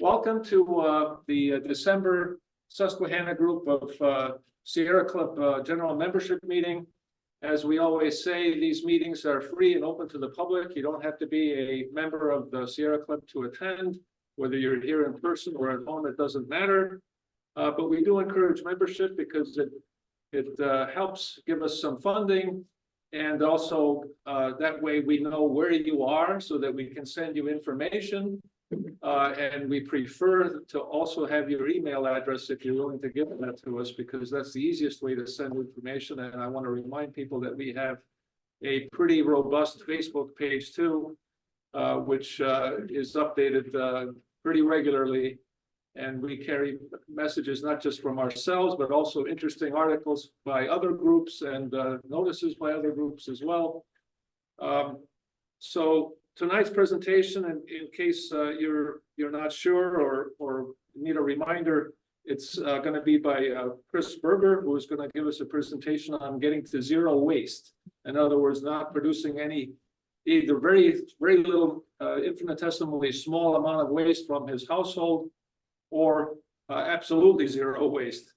Welcome to the December Susquehanna Group of Sierra Club General Membership Meeting. As we always say, these meetings are free and open to the public. You don't have to be a member of the Sierra Club to attend, whether you're here in person or at home, it doesn't matter. But we do encourage membership because it helps give us some funding, and also that way we know where you are so that we can send you information. And we prefer to also have your email address if you're willing to give that to us, because that's the easiest way to send information. And I want to remind people that we have a pretty robust Facebook page too, which is updated pretty regularly. And we carry messages not just from ourselves, but also interesting articles by other groups and notices by other groups as well. So tonight's presentation, in case you're not sure or need a reminder, it's going to be by Chris Berger, who is going to give us a presentation on getting to zero waste. In other words, not producing either very little infinitesimally small amount of waste from his household, or absolutely zero waste.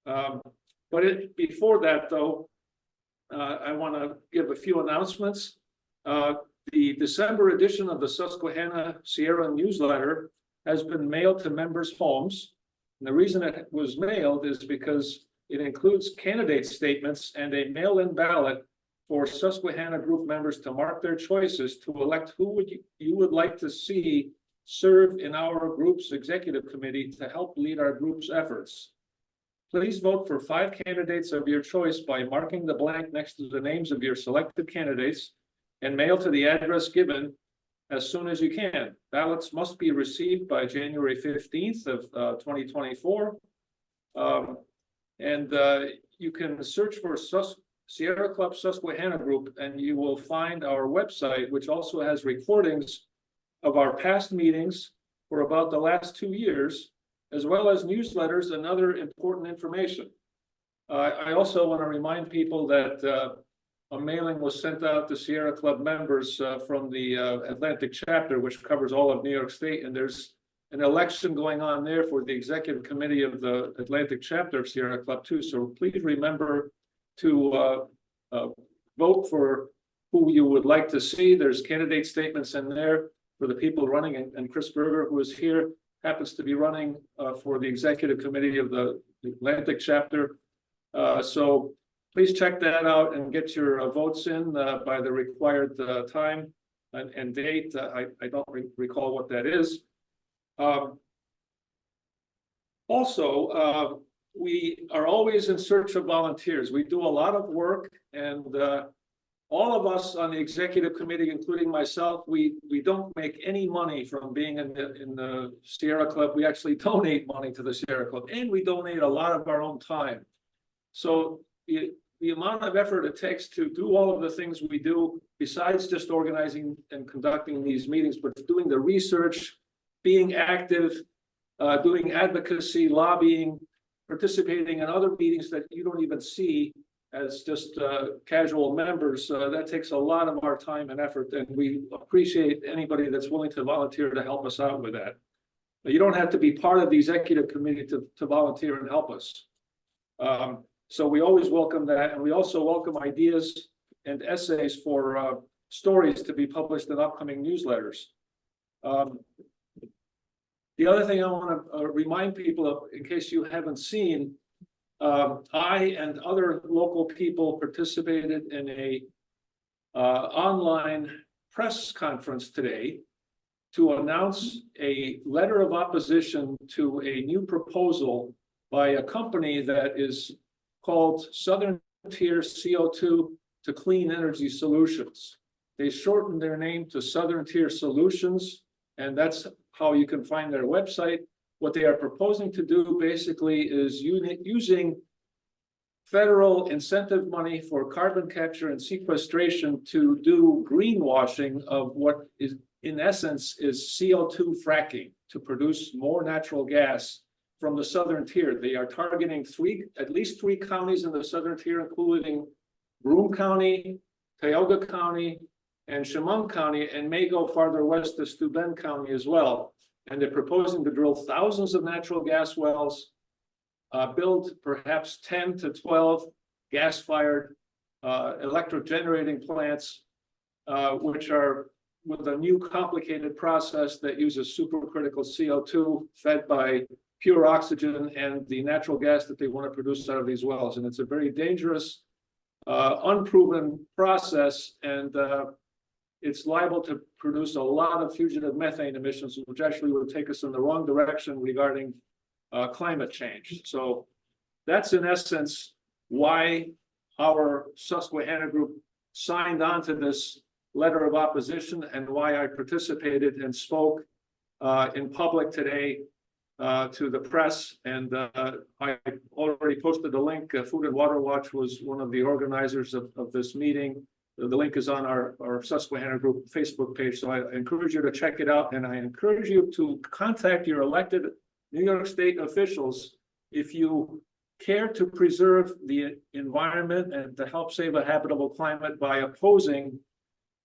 But before that, though, I want to give a few announcements. The December edition of the Susquehanna Sierra newsletter has been mailed to members' homes. And the reason it was mailed is because it includes candidate statements and a mail-in ballot for Susquehanna Group members to mark their choices to elect who you would like to see serve in our group's executive committee to help lead our group's efforts. Please vote for 5 candidates of your choice by marking the blank next to the names of your selected candidates and mail to the address given as soon as you can. Ballots must be received by January 15th of 2024. You can search for Sierra Club Susquehanna Group, and you will find our website, which also has recordings of our past meetings for about the last 2 years, as well as newsletters and other important information. I also want to remind people that a mailing was sent out to Sierra Club members from the Atlantic chapter, which covers all of New York State, and there's an election going on there for the executive committee of the Atlantic chapter of Sierra Club too. So please remember to vote for who you would like to see. There's candidate statements in there for the people running, and Chris Berger, who is here, happens to be running for the executive committee of the Atlantic chapter. So please check that out and get your votes in by the required time and date. I don't recall what that is. Also, we are always in search of volunteers. We do a lot of work, and all of us on the executive committee, including myself, we don't make any money from being in the Sierra Club. We actually donate money to the Sierra Club, and we donate a lot of our own time. So the amount of effort it takes to do all of the things we do, besides just organizing and conducting these meetings, but doing the research, being active, doing advocacy, lobbying, participating in other meetings that you don't even see as just casual members, that takes a lot of our time and effort, and we appreciate anybody that's willing to volunteer to help us out with that. But you don't have to be part of the executive committee to volunteer and help us. So we always welcome that, and we also welcome ideas and essays for stories to be published in upcoming newsletters. The other thing I want to remind people of, in case you haven't seen, I and other local people participated in a online press conference today to announce a letter of opposition to a new proposal by a company that is called Southern Tier CO2 to Clean Energy Solutions. They shortened their name to Southern Tier Solutions, and that's how you can find their website. What they are proposing to do basically is using federal incentive money for carbon capture and sequestration to do greenwashing of what is, in essence, is CO2 fracking to produce more natural gas from the Southern Tier. They are targeting at least three counties in the Southern Tier, including Broome County, Tioga County, and Chemung County, and may go farther west to Steuben County as well. and they're proposing to drill thousands of natural gas wells, build perhaps 10 to 12 gas-fired electric generating plants, which are with a new complicated process that uses supercritical CO2 fed by pure oxygen and the natural gas that they want to produce out of these wells. And it's a very dangerous, unproven process, and it's liable to produce a lot of fugitive methane emissions, which actually would take us in the wrong direction regarding climate change. So that's in essence why our Susquehanna group signed on to this letter of opposition and why I participated and spoke in public today to the press. And I already posted the link. Food and Water Watch was one of the organizers of this meeting. The link is on our Susquehanna group Facebook page. So I encourage you to check it out. And I encourage you to contact your elected New York State officials if you care to preserve the environment and to help save a habitable climate by opposing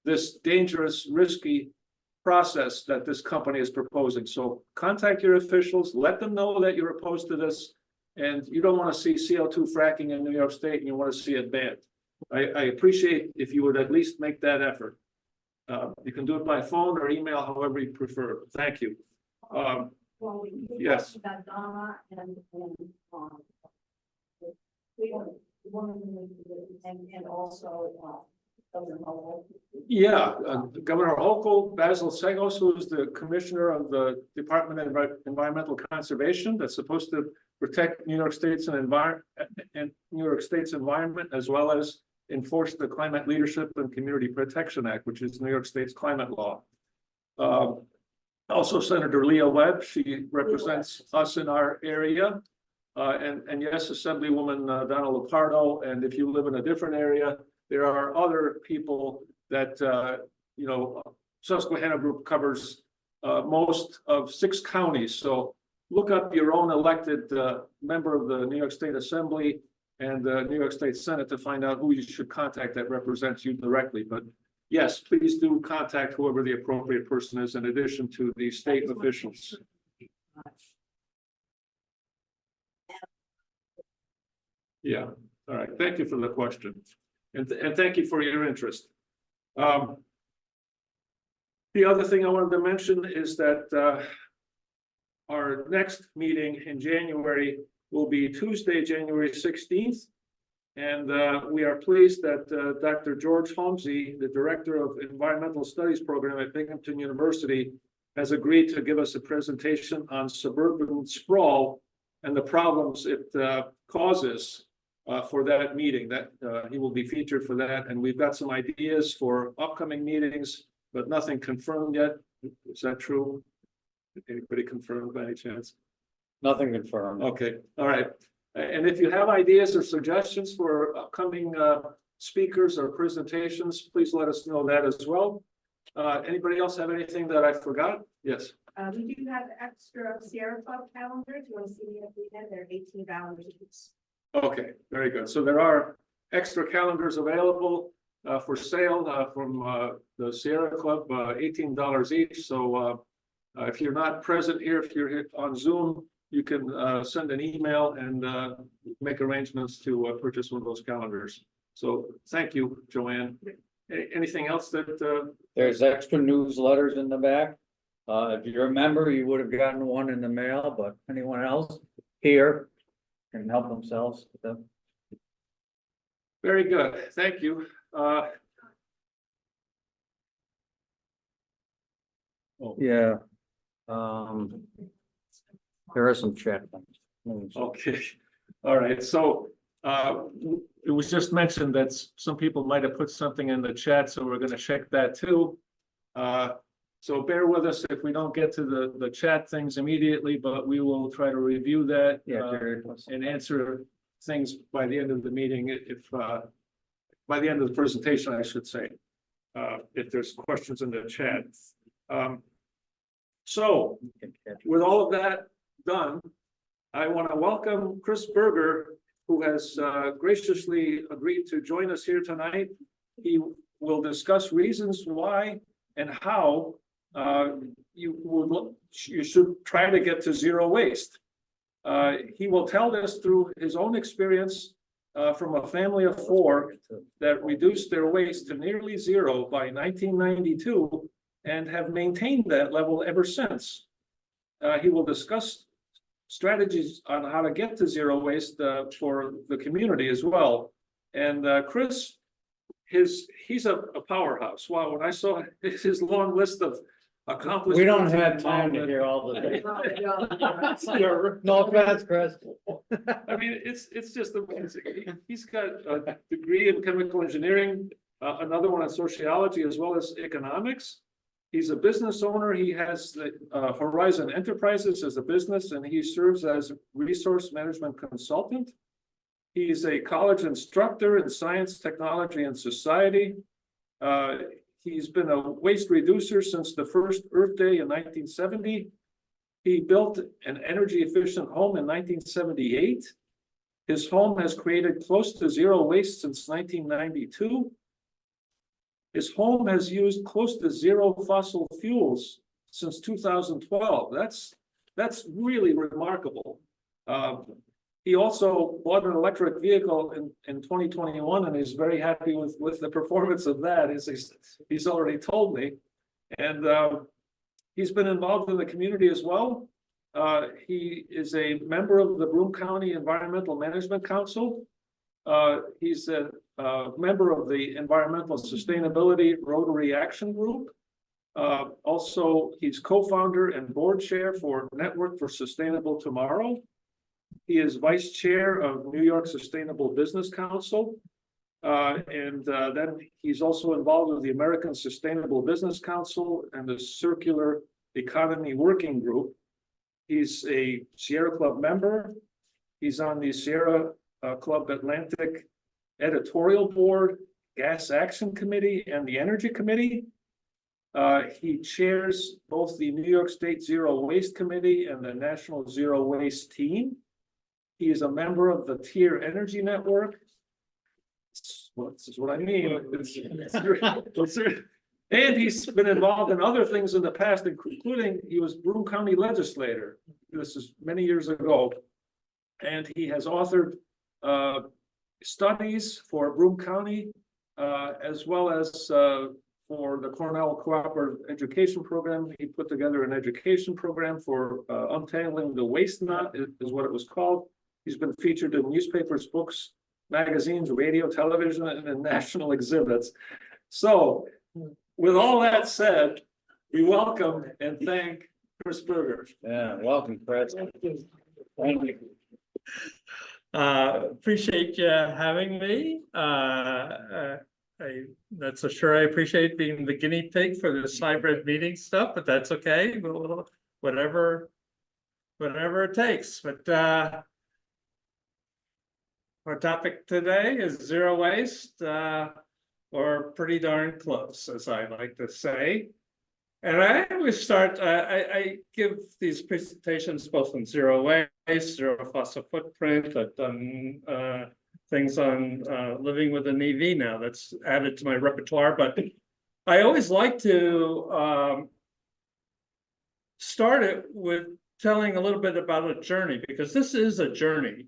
this dangerous, risky process that this company is proposing. So contact your officials, let them know that you're opposed to this, and you don't want to see CO2 fracking in New York State and you want to see it banned. I appreciate if you would at least make that effort. You can do it by phone or email, however you prefer. Thank you. Well, we Yes. talked about Donna and and also Governor Hochul. Yeah, Governor Hochul, Basil Segos, who is the commissioner of the Department of Environmental Conservation, that's supposed to protect New York State's environment as well as enforce the Climate Leadership and Community Protection Act, which is New York State's climate law. Also, Senator Leah Webb, she represents us in our area. And yes, Assemblywoman Donna Lupardo. And if you live in a different area, there are other people that, Susquehanna Group covers most of 6 counties. So look up your own elected member of the New York State Assembly and the New York State Senate to find out who you should contact that represents you directly. But yes, please do contact whoever the appropriate person is in addition to the state officials. Yeah, all right. Thank you for the question. And thank you for your interest. The other thing I wanted to mention is that our next meeting in January will be Tuesday, January 16th. And we are pleased that Dr. George Holmesy, the Director of Environmental Studies Program at Binghamton University, has agreed to give us a presentation on suburban sprawl and the problems it causes for that meeting. That he will be featured for that. And we've got some ideas for upcoming meetings, but nothing confirmed yet. Is that true? Anybody confirmed by any chance? Nothing confirmed. Okay, all right. And if you have ideas or suggestions for upcoming speakers or presentations, please let us know that as well. Anybody else have anything that I forgot? Yes. We do have extra Sierra Club calendars. You want to see me at the end? They're $18 each. Okay, very good. So there are extra calendars available for sale from the Sierra Club, $18 each. So if you're not present here, if you're here on Zoom, you can send an email and make arrangements to purchase one of those calendars. So thank you, Joanne. Anything else that? There's extra newsletters in the back. If you're a member, you would have gotten one in the mail, but anyone else here can help themselves with them. Very good. Thank you. Yeah. There are some chat things. Okay. All right. So it was just mentioned that some people might have put something in the chat, so we're going to check that too. So bear with us if we don't get to the chat things immediately, but we will try to review that and answer things by the end of the meeting. If by the end of the presentation, I should say, if there's questions in the chat. So with all of that done, I want to welcome Chris Berger, who has graciously agreed to join us here tonight. He will discuss reasons why and how you should try to get to zero waste. He will tell this through his own experience from a family of 4 that reduced their waste to nearly zero by 1992 and have maintained that level ever since. He will discuss strategies on how to get to zero waste for the community as well. And Chris, he's a powerhouse. Wow, when I saw his long list of accomplishments. We don't have time to hear all the things. No offense, Chris. I mean, it's just amazing. He's got a degree in chemical engineering, another one in sociology, as well as economics. He's a business owner. He has the Horizon Enterprises as a business, and he serves as resource management consultant. He's a college instructor in science, technology, and society. He's been a waste reducer since the first Earth Day in 1970. He built an energy efficient home in 1978. His home has created close to zero waste since 1992. His home has used close to zero fossil fuels since 2012. That's really remarkable. He also bought an electric vehicle in 2021 and is very happy with the performance of that, as he's already told me. And he's been involved in the community as well. He is a member of the Broome County Environmental Management Council. He's a member of the Environmental Sustainability Rotary Action Group. Also, he's co-founder and board chair for Network for Sustainable Tomorrow. He is vice chair of New York Sustainable Business Council. Then he's also involved with the American Sustainable Business Council and the Circular Economy Working Group. He's a Sierra Club member. He's on the Sierra Club Atlantic editorial board, Gas Action Committee, and the Energy Committee. He chairs both the New York State Zero Waste Committee and the National Zero Waste Team. He is a member of the Tier Energy Network. This is what I mean. And he's been involved in other things in the past, including he was Broome County legislator. This is many years ago. And he has authored studies for Broome County, as well as for the Cornell Cooperative Education Program. He put together an education program for untangling the waste knot, is what it was called. He's been featured in newspapers, books, magazines, radio, television, and national exhibits. So, with all that said, we welcome and thank Chris Berger. Yeah, welcome, Chris. Thank you. Appreciate you having me. That's for sure. I appreciate being the guinea pig for this hybrid meeting stuff, but that's okay. Whatever it takes. But our topic today is zero waste, or pretty darn close, as I like to say. And I always start, I give these presentations both on zero waste, zero fossil footprint. I've done things on living with an EV now. That's added to my repertoire. But I always like to start it with telling a little bit about a journey, because this is a journey.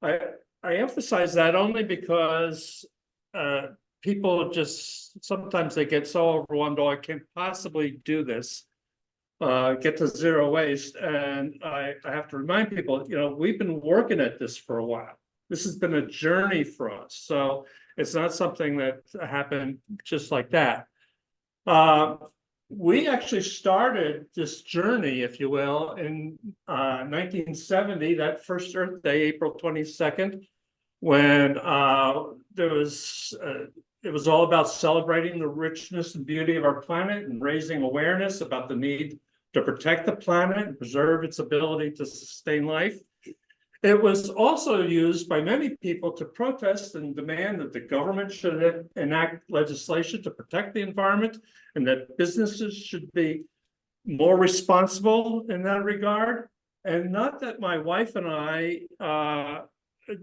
I emphasize that only because people just sometimes they get so overwhelmed. Oh, I can't possibly do this, get to zero waste. And I have to remind people, we've been working at this for a while. This has been a journey for us. So it's not something that happened just like that. We actually started this journey, if you will, in 1970, that first Earth Day, April 22nd, when it was all about celebrating the richness and beauty of our planet and raising awareness about the need to protect the planet and preserve its ability to sustain life. It was also used by many people to protest and demand that the government should enact legislation to protect the environment and that businesses should be more responsible in that regard. And not that my wife and I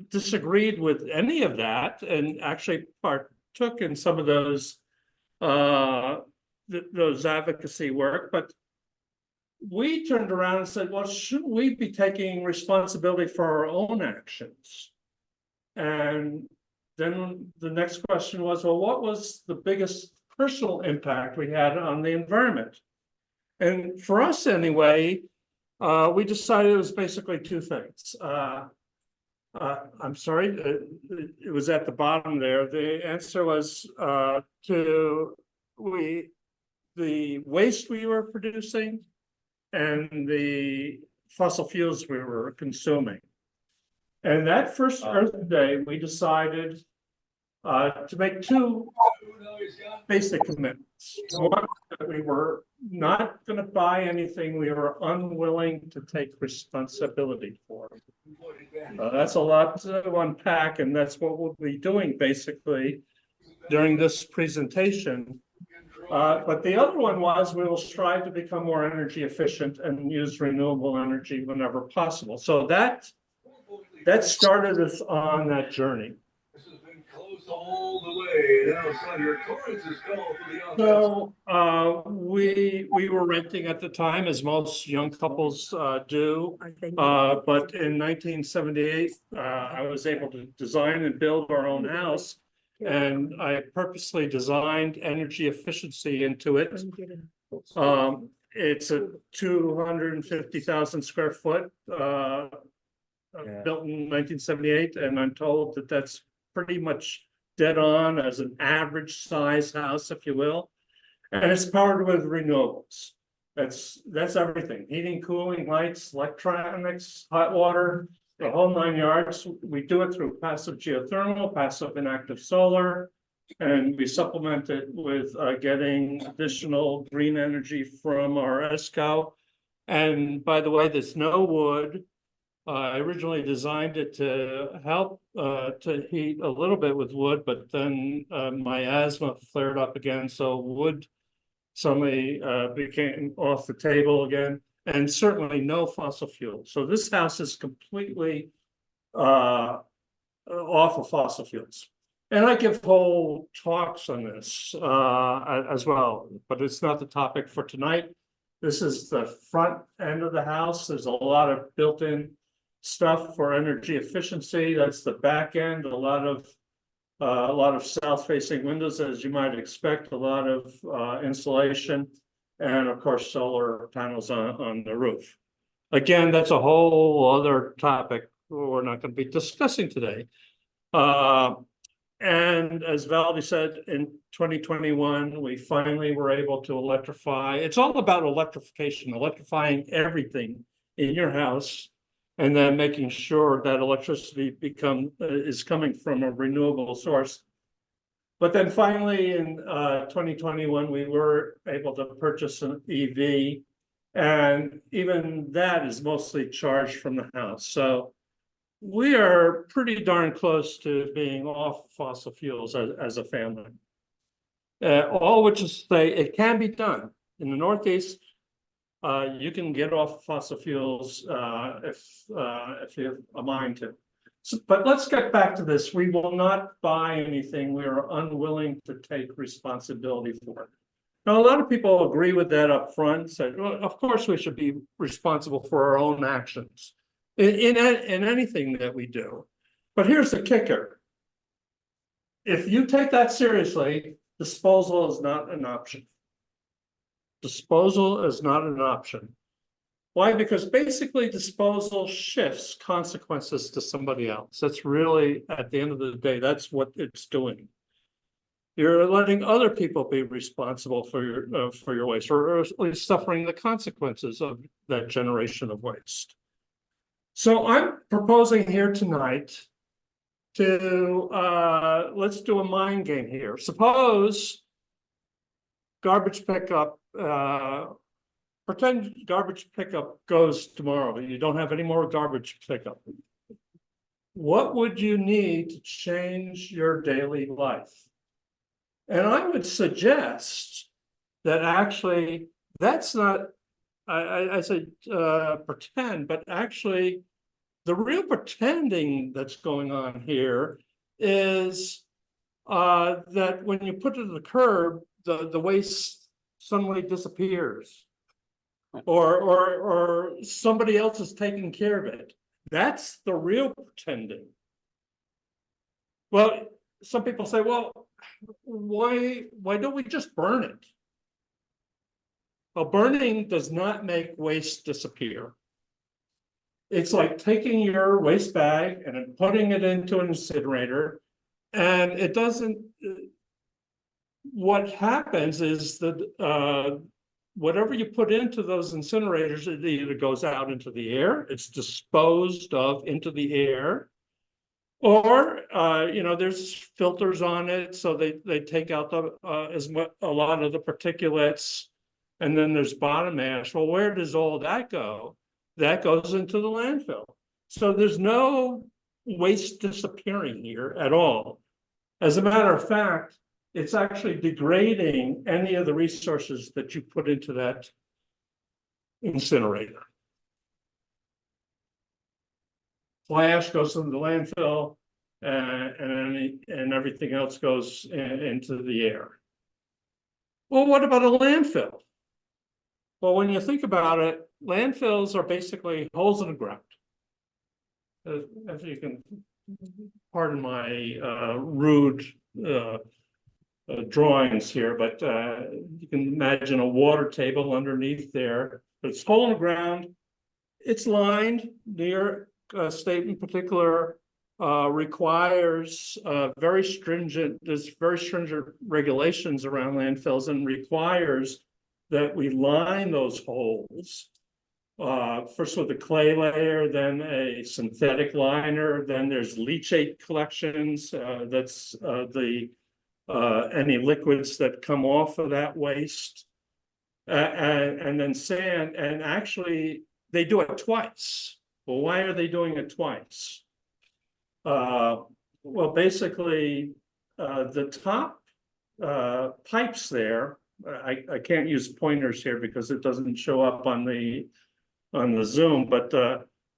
disagreed with any of that, and actually partook in some of those those advocacy work, but we turned around and said, well, shouldn't we be taking responsibility for our own actions? And then the next question was, well, what was the biggest personal impact we had on the environment? And for us anyway, we decided it was basically two things. I'm sorry, it was at the bottom there. The answer was the waste we were producing and the fossil fuels we were consuming. And that first Earth Day, we decided to make two basic commitments. One, that we were not going to buy anything we were unwilling to take responsibility for. That's a lot to unpack, and that's what we'll be doing basically during this presentation. But the other one was we will strive to become more energy efficient and use renewable energy whenever possible. So that started us on that journey. This has been close all the way. Now, son, your Torrance is called for the offense. So we were renting at the time, as most young couples do. But in 1978, I was able to design and build our own house. And I purposely designed energy efficiency into it. It's a 250,000 square foot, built in 1978, and I'm told that that's pretty much dead on as an average size house, if you will. And it's powered with renewables. That's everything: heating, cooling, lights, electronics, hot water, the whole 9 yards. We do it through passive geothermal, passive and active solar, and we supplement it with getting additional green energy from our ESCO. And by the way, there's no wood. I originally designed it to help to heat a little bit with wood, but then my asthma flared up again, so wood suddenly became off the table again. And certainly no fossil fuel. So this house is completely off of fossil fuels. And I give whole talks on this as well, but it's not the topic for tonight. This is the front end of the house. There's a lot of built-in stuff for energy efficiency. That's the back end. A lot of south-facing windows, as you might expect. A lot of insulation. And of course, solar panels on the roof. Again, that's a whole other topic we're not going to be discussing today. And as Valdi said, in 2021, we finally were able to electrify. It's all about electrification, electrifying everything in your house, and then making sure that electricity is coming from a renewable source. But then finally in 2021, we were able to purchase an EV, and even that is mostly charged from the house. So we are pretty darn close to being off fossil fuels as a family. All which is to say it can be done. In the Northeast, you can get off fossil fuels if you have a mind to. But let's get back to this. We will not buy anything we are unwilling to take responsibility for. Now, a lot of people agree with that up front, said, well, of course we should be responsible for our own actions in anything that we do. But here's the kicker. If you take that seriously, disposal is not an option. Disposal is not an option. Why? Because basically disposal shifts consequences to somebody else. That's really, at the end of the day, that's what it's doing. You're letting other people be responsible for your waste, or at least suffering the consequences of that generation of waste. So I'm proposing here tonight to, let's do a mind game here. Suppose garbage pickup, pretend garbage pickup goes tomorrow, but you don't have any more garbage pickup. What would you need to change your daily life? And I would suggest that actually that's not, I say pretend, but actually the real pretending that's going on here is that when you put it to the curb, the waste suddenly disappears. Or somebody else is taking care of it. That's the real pretending. Well, some people say, well, why don't we just burn it? Well, burning does not make waste disappear. It's like taking your waste bag and then putting it into an incinerator, and it doesn't. What happens is that whatever you put into those incinerators, it either goes out into the air, it's disposed of into the air, or there's filters on it, so they take out the a lot of the particulates, and then there's bottom ash. Well, where does all that go? That goes into the landfill. So there's no waste disappearing here at all. As a matter of fact, it's actually degrading any of the resources that you put into that incinerator. Fly ash goes into the landfill, and everything else goes into the air. Well, what about a landfill? Well, when you think about it, landfills are basically holes in the ground. If you can pardon my rude drawings here, but you can imagine a water table underneath there. But it's hole in the ground. It's lined. New York State in particular requires very stringent. There's very stringent regulations around landfills, and requires that we line those holes. First with a clay layer, then a synthetic liner, then there's leachate collections. That's any liquids that come off of that waste, and then sand. And actually, they do it twice. Well, why are they doing it twice? Well, basically, the top pipes there. I can't use pointers here because it doesn't show up on the Zoom, but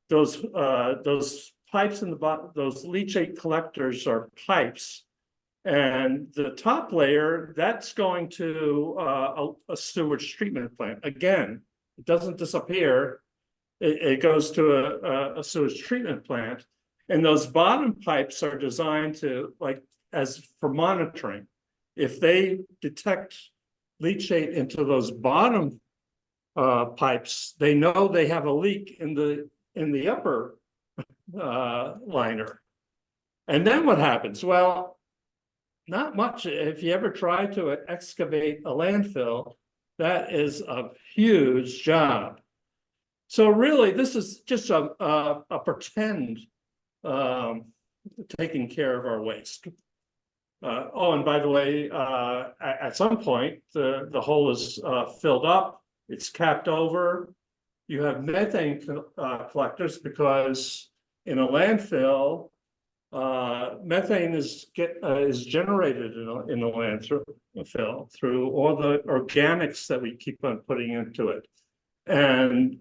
those pipes in the bottom, those leachate collectors are pipes, and the top layer, that's going to a sewage treatment plant. Again, it doesn't disappear. It goes to a sewage treatment plant, and those bottom pipes are designed to, like, as for monitoring. If they detect leachate into those bottom pipes, they know they have a leak in the upper liner. And then what happens? Well, not much. If you ever try to excavate a landfill, that is a huge job. So really, this is just a pretend taking care of our waste. Oh, and by the way, at some point, the hole is filled up, it's capped over. You have methane collectors, because in a landfill, methane is generated in a landfill through all the organics that we keep on putting into it. And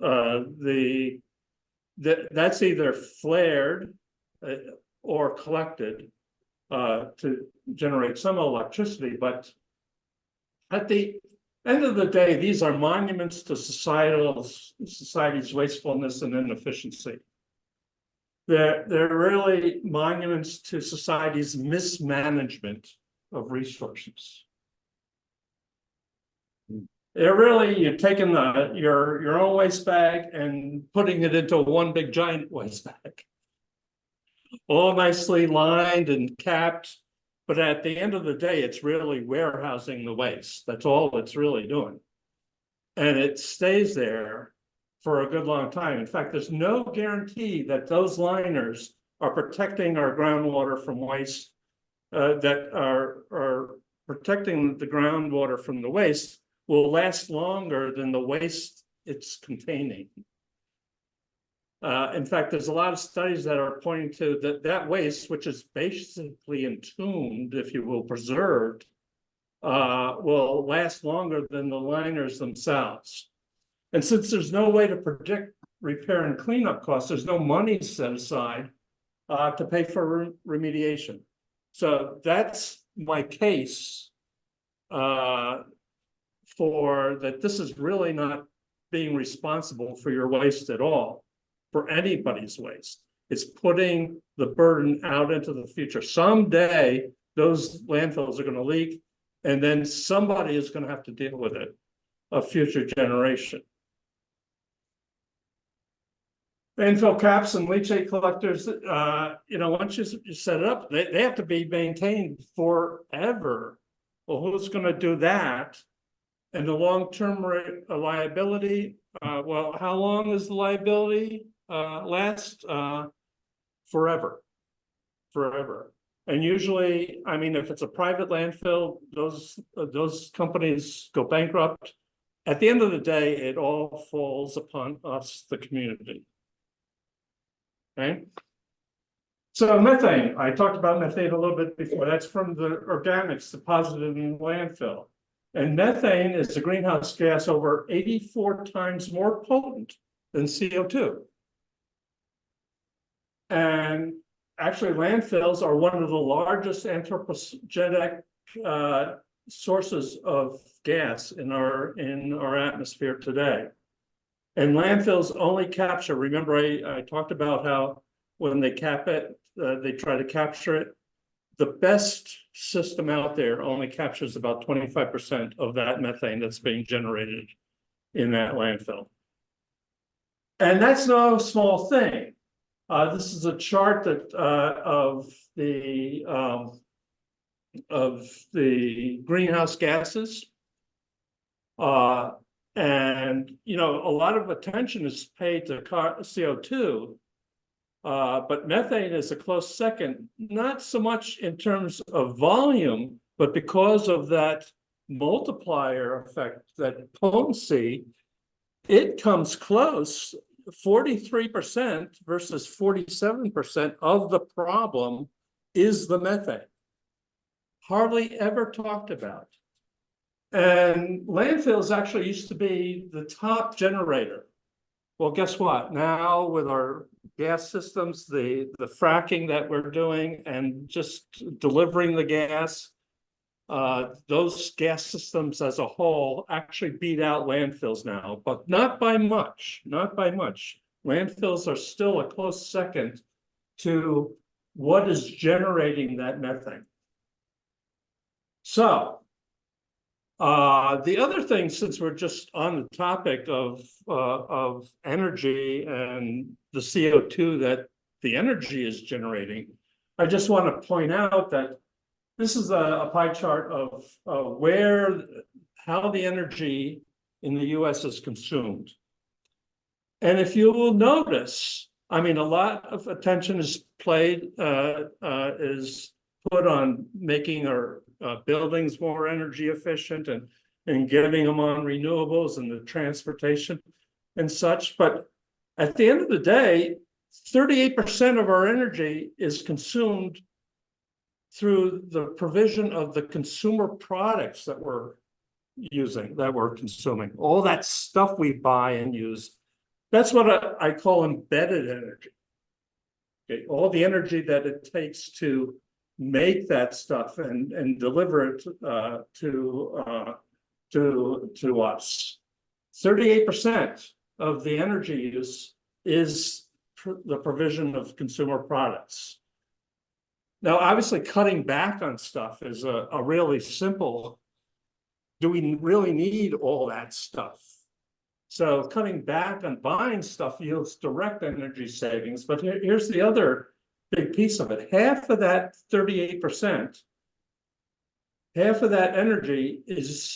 that's either flared or collected to generate some electricity. But at the end of the day, these are monuments to society's wastefulness and inefficiency. They're really monuments to society's mismanagement of resources. They're really, you're taking your own waste bag and putting it into one big giant waste bag, all nicely lined and capped. But at the end of the day, it's really warehousing the waste. That's all it's really doing. And it stays there for a good long time. In fact, there's no guarantee that those liners are protecting our groundwater from waste, that are protecting the groundwater from the waste will last longer than the waste it's containing. In fact, there's a lot of studies that are pointing to that waste, which is basically entombed, if you will, preserved, will last longer than the liners themselves. And since there's no way to predict repair and cleanup costs, there's no money set aside to pay for remediation. So that's my case that this is really not being responsible for your waste at all, for anybody's waste. It's putting the burden out into the future. Someday, those landfills are going to leak, and then somebody is going to have to deal with it, a future generation. Landfill caps and leachate collectors, once you set it up, they have to be maintained forever. Well, who's going to do that? And the long-term liability, well, how long is the liability last? Forever. And usually, I mean, if it's a private landfill, those companies go bankrupt. At the end of the day, it all falls upon us, the community. Okay. So methane, I talked about methane a little bit before. That's from the organics deposited in landfill. And methane is a greenhouse gas over 84 times more potent than CO2. And actually, landfills are one of the largest anthropogenic sources of gas in our atmosphere today. And landfills only capture, remember I talked about how when they cap it, they try to capture it. The best system out there only captures about 25% of that methane that's being generated in that landfill. And that's no small thing. This is a chart that of the greenhouse gases. And, a lot of attention is paid to CO2, but methane is a close second, not so much in terms of volume, but because of that multiplier effect, that potency, it comes close. 43% versus 47% of the problem is the methane. Hardly ever talked about. And landfills actually used to be the top generator. Well, guess what? Now with our gas systems, the fracking that we're doing and just delivering the gas, those gas systems as a whole actually beat out landfills now, but not by much, not by much. Landfills are still a close second to what is generating that methane. So, the other thing, since we're just on the topic of energy and the CO2 that the energy is generating, I just want to point out that this is a pie chart of how the energy in the US is consumed. And if you will notice, I mean, a lot of attention is put on making our buildings more energy efficient and getting them on renewables and the transportation and such. But at the end of the day, 38% of our energy is consumed through the provision of the consumer products that we're using, that we're consuming. All that stuff we buy and use. That's what I call embedded energy. Okay, all the energy that it takes to make that stuff and deliver it to us. 38% of the energy use is the provision of consumer products. Now, obviously, cutting back on stuff is a really simple. Do we really need all that stuff? So cutting back on buying stuff yields direct energy savings. But here's the other big piece of it. Half of that 38%, half of that energy is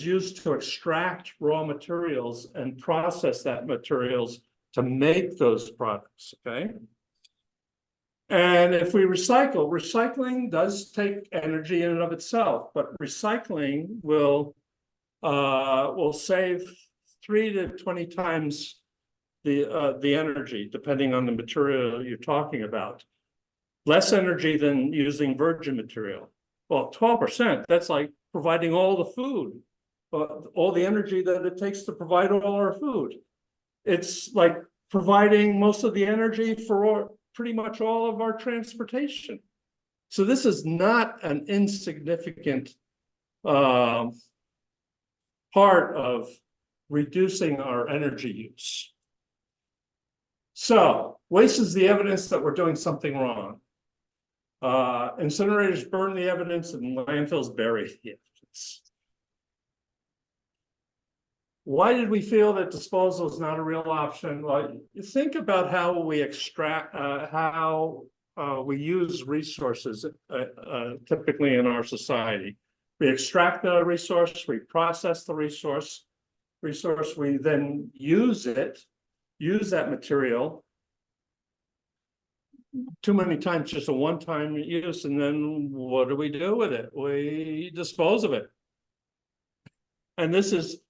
used to extract raw materials and process that materials to make those products, okay? And if we recycle, recycling does take energy in and of itself, but recycling will save 3 to 20 times the energy, depending on the material you're talking about. Less energy than using virgin material. Well, 12%, that's like providing all the food, all the energy that it takes to provide all our food. It's like providing most of the energy for pretty much all of our transportation. So this is not an insignificant part of reducing our energy use. So waste is the evidence that we're doing something wrong. Incinerators burn the evidence and landfills bury the evidence. Why did we feel that disposal is not a real option? Well, you think about how we extract, we use resources typically in our society. We extract the resource, we process the resource, we then use that material too many times, just a one-time use, and then what do we do with it? We dispose of it. And this is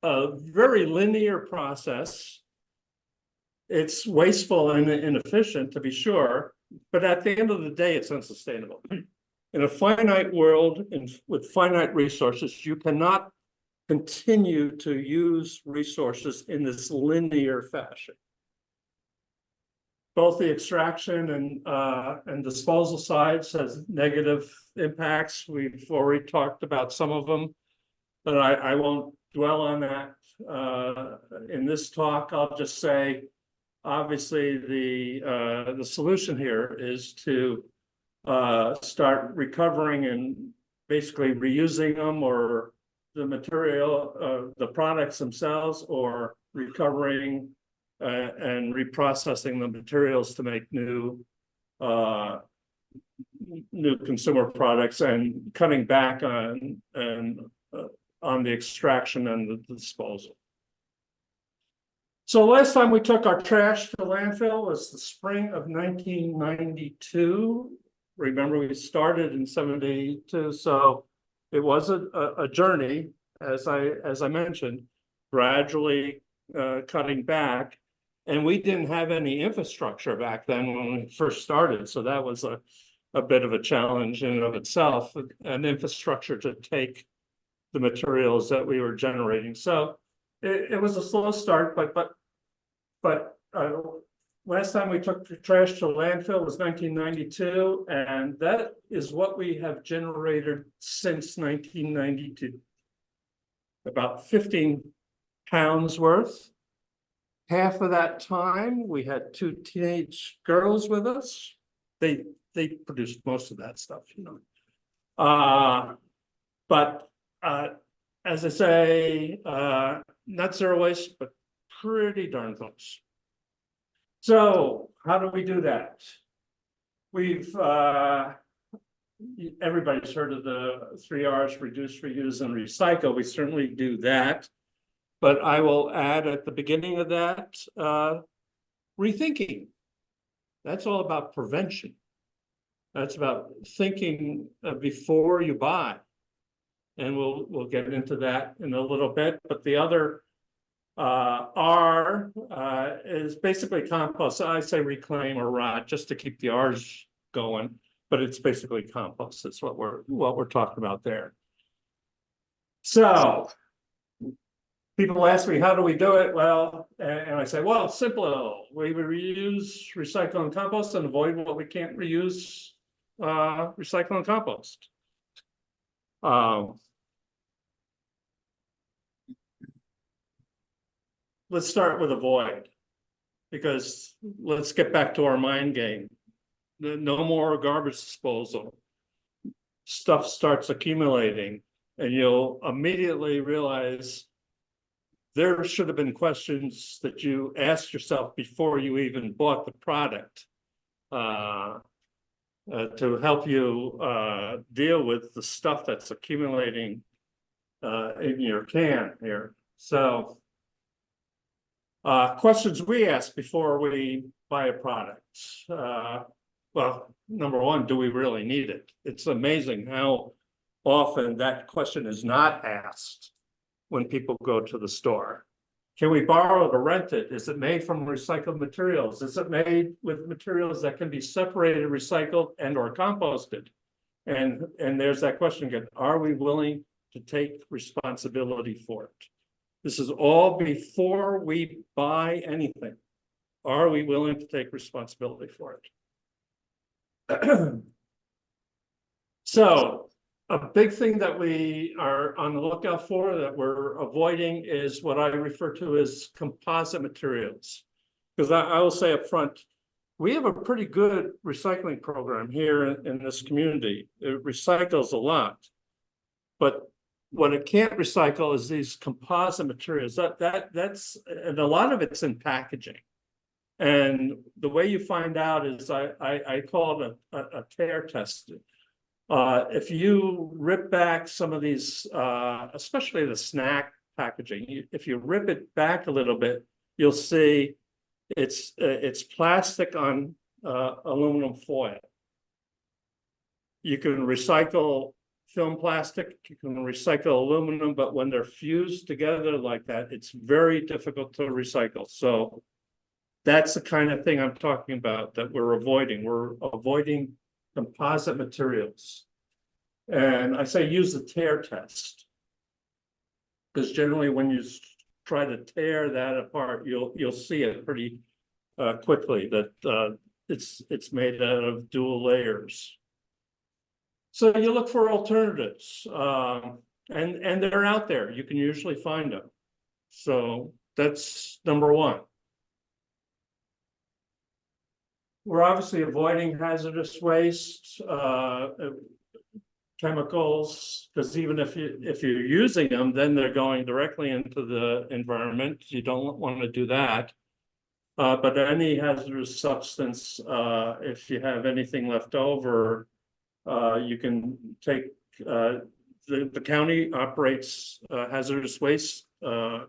a very linear process. It's wasteful and inefficient, to be sure, but at the end of the day, it's unsustainable. In a finite world with finite resources, you cannot continue to use resources in this linear fashion. Both the extraction and disposal sides has negative impacts. We've already talked about some of them, but I won't dwell on that in this talk. I'll just say, obviously, the solution here is to start recovering and basically reusing them, or the material, the products themselves, or recovering and reprocessing the materials to make new consumer products, and cutting back on the extraction and the disposal. So last time we took our trash to landfill was the spring of 1992. Remember, we started in 72, so it was a journey, as I mentioned, gradually cutting back. And we didn't have any infrastructure back then when we first started, so that was a bit of a challenge in and of itself, an infrastructure to take the materials that we were generating. So it was a slow start, but last time we took the trash to landfill was 1992, and that is what we have generated since 1992. About 15 pounds worth. Half of that time, we had 2 teenage girls with us. They produced most of that stuff, you know. But as I say, not zero waste, but pretty darn close. So how do we do that? We've everybody's heard of the 3 R's: reduce, reuse, and recycle. We certainly do that. But I will add at the beginning of that, rethinking. That's all about prevention. That's about thinking before you buy. And we'll get into that in a little bit. But the other R is basically compost. I say reclaim or rot just to keep the R's going, but it's basically compost. That's what we're talking about there. So people ask me, how do we do it? Well, and I say, well, it's simple. We reuse, recycle, and compost, and avoid what we can't reuse, recycle, and compost. Let's start with avoid, because let's get back to our mind game. No more garbage disposal. Stuff starts accumulating, and you'll immediately realize there should have been questions that you asked yourself before you even bought the product to help you deal with the stuff that's accumulating in your can here. So questions we ask before we buy a product. Well, number one, do we really need it? It's amazing how often that question is not asked when people go to the store. Can we borrow it or rent it? Is it made from recycled materials? Is it made with materials that can be separated, recycled, and or composted? And there's that question again, are we willing to take responsibility for it? This is all before we buy anything. Are we willing to take responsibility for it? So A big thing that we are on the lookout for that we're avoiding is what I refer to as composite materials. Because I will say up front, we have a pretty good recycling program here in this community. It recycles a lot. But what it can't recycle is these composite materials. That's and a lot of it's in packaging. And the way you find out is I call it a tear test. If you rip back some of these, especially the snack packaging, if you rip it back a little bit, you'll see it's plastic on aluminum foil. You can recycle film plastic, you can recycle aluminum, but when they're fused together like that, it's very difficult to recycle. So that's the kind of thing I'm talking about that we're avoiding. We're avoiding composite materials. And I say use the tear test. Because generally when you try to tear that apart, you'll see it pretty quickly that it's made out of dual layers. So you look for alternatives, and they're out there. You can usually find them. So that's number one. We're obviously avoiding hazardous waste, chemicals, because even if you're using them, then they're going directly into the environment. You don't want to do that. But any hazardous substance, if you have anything left over, you can take, the county operates hazardous waste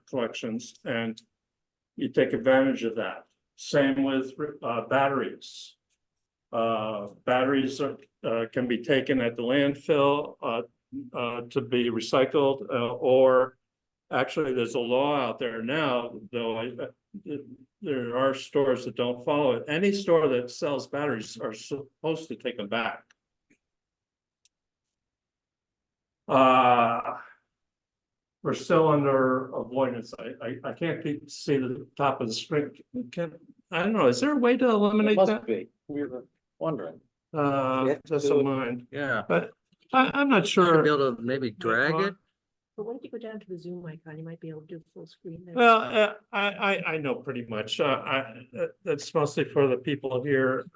collections, and you take advantage of that. Same with batteries. Batteries can be taken at the landfill to be recycled, or actually there's a law out there now, though there are stores that don't follow it. Any store that sells batteries are supposed to take them back. We're still under avoidance. I can't see the top of the screen. I don't know. Is there a way to eliminate that? Must be. We were wondering. Just a mind. Yeah. But I'm not Should sure. be able to maybe drag it. But when you go down to the Zoom icon, you might be able to do full screen there. Well, I know pretty much. That's mostly for the people here.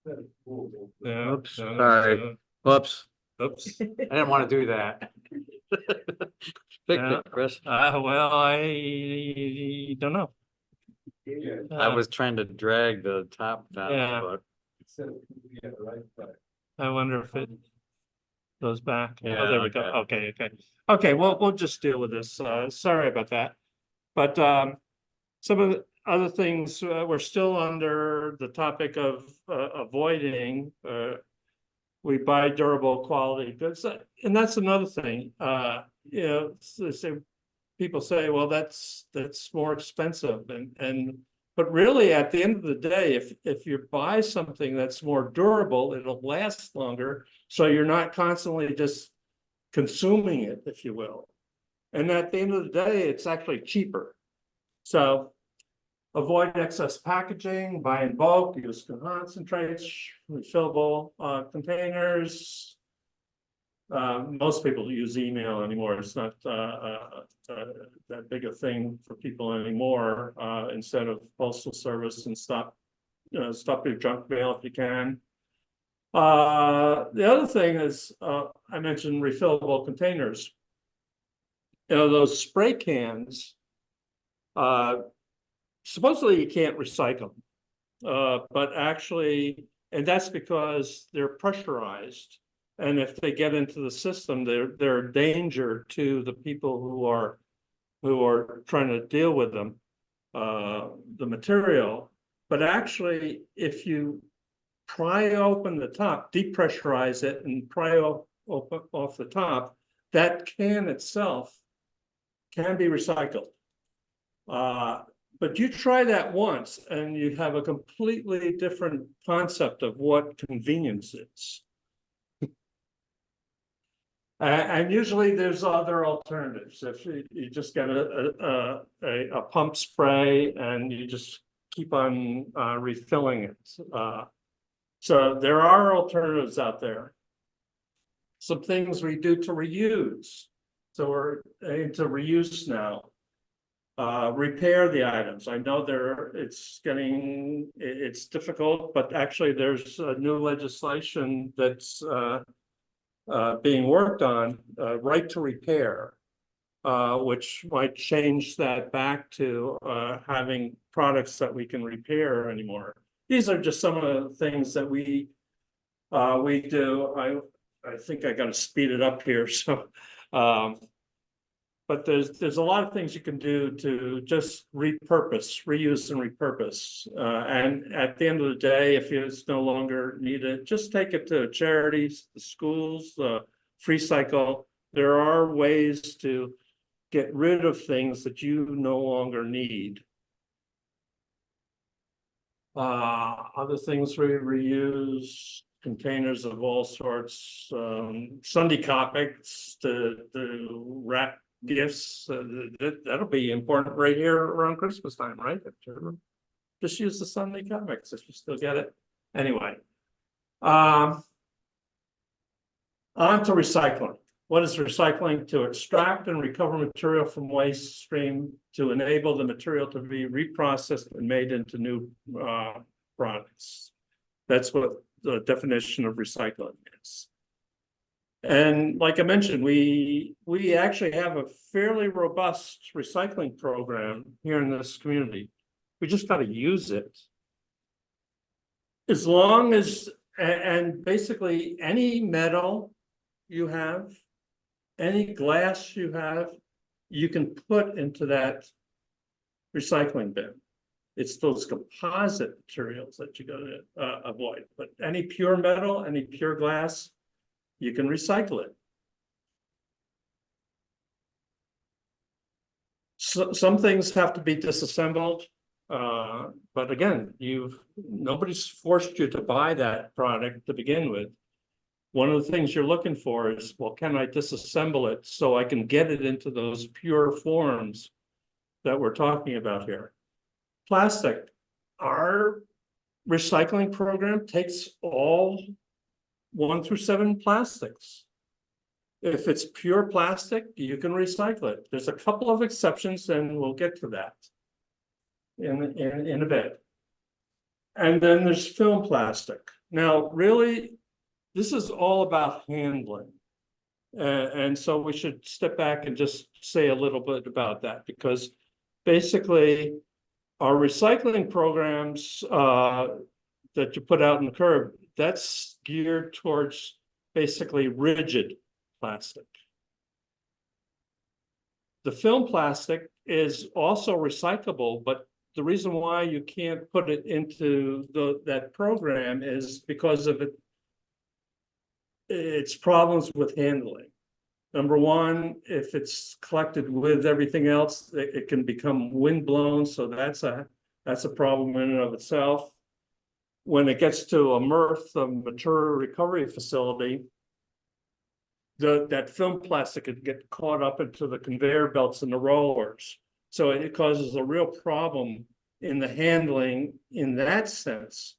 Yeah, Oops, sorry. Whoops. Oops. I didn't want to do that. Fix Yeah. it, Chris. Well, I don't know. I was trying to drag the top down, Yeah. but I wonder if it goes back. Oh, Yeah, there we go. okay. Okay, well, we'll just deal with this. Sorry about that. But some of the other things, we're still under the topic of avoiding. We buy durable quality goods, and that's another thing. You know, people say, well, that's more expensive, but really, at the end of the day, if you buy something that's more durable, it'll last longer. So you're not constantly just consuming it, if you will. And at the end of the day, it's actually cheaper. So avoid excess packaging, buy in bulk, use concentrates, refillable containers. Most people use email anymore. It's not that big a thing for people anymore. Instead of postal service, and stop your junk mail if you can. The other thing is, I mentioned refillable containers. You know, those spray cans, supposedly you can't recycle them, but actually, and that's because they're pressurized. And if they get into the system, they're a danger to the people who are trying to deal with them, the material. But actually, if you pry open the top, depressurize it, and pry off the top, that can itself can be recycled. But you try that once, and you have a completely different concept of what convenience is. And usually there's other alternatives. If you just get a pump spray and you just keep on refilling it. So there are alternatives out there. some things we do to reuse. So we're into reuse now. Repair the items. I know it's difficult, but actually there's a new legislation that's being worked on, right to repair, which might change that back to having products that we can repair anymore. These are just some of the things that we do. I think I got to speed it up here, so. But there's a lot of things you can do to just repurpose, reuse and repurpose. And at the end of the day, if it's no longer needed, just take it to charities, the schools, free cycle. There are ways to get rid of things that you no longer need. Other things we reuse, containers of all sorts, Sunday comics to wrap gifts. That'll be important right here around Christmas time, right? Just use the Sunday comics if you still get it. Anyway, on to recycling. What is recycling? To extract and recover material from waste stream to enable the material to be reprocessed and made into new products. That's what the definition of recycling is. And like I mentioned, we actually have a fairly robust recycling program here in this community. We just got to use it. As long as, and basically any metal you have, any glass you have, you can put into that recycling bin. It's those composite materials that you got to avoid. But any pure metal, any pure glass, you can recycle it. So, some things have to be disassembled, but again, nobody's forced you to buy that product to begin with. One of the things you're looking for is, well, can I disassemble it so I can get it into those pure forms that we're talking about here? Plastic. Our recycling program takes all 1 through 7 plastics. If it's pure plastic, you can recycle it. There's a couple of exceptions, and we'll get to that in a bit. And then there's film plastic. Now, really, this is all about handling. And so we should step back and just say a little bit about that, because basically our recycling programs that you put out in the curb, that's geared towards basically rigid plastic. The film plastic is also recyclable, but the reason why you can't put it into that program is because of its problems with handling. Number one, if it's collected with everything else, it can become windblown, so that's a problem in and of itself. When it gets to a MRF, a material recovery facility, that film plastic could get caught up into the conveyor belts and the rollers. So it causes a real problem in the handling in that sense.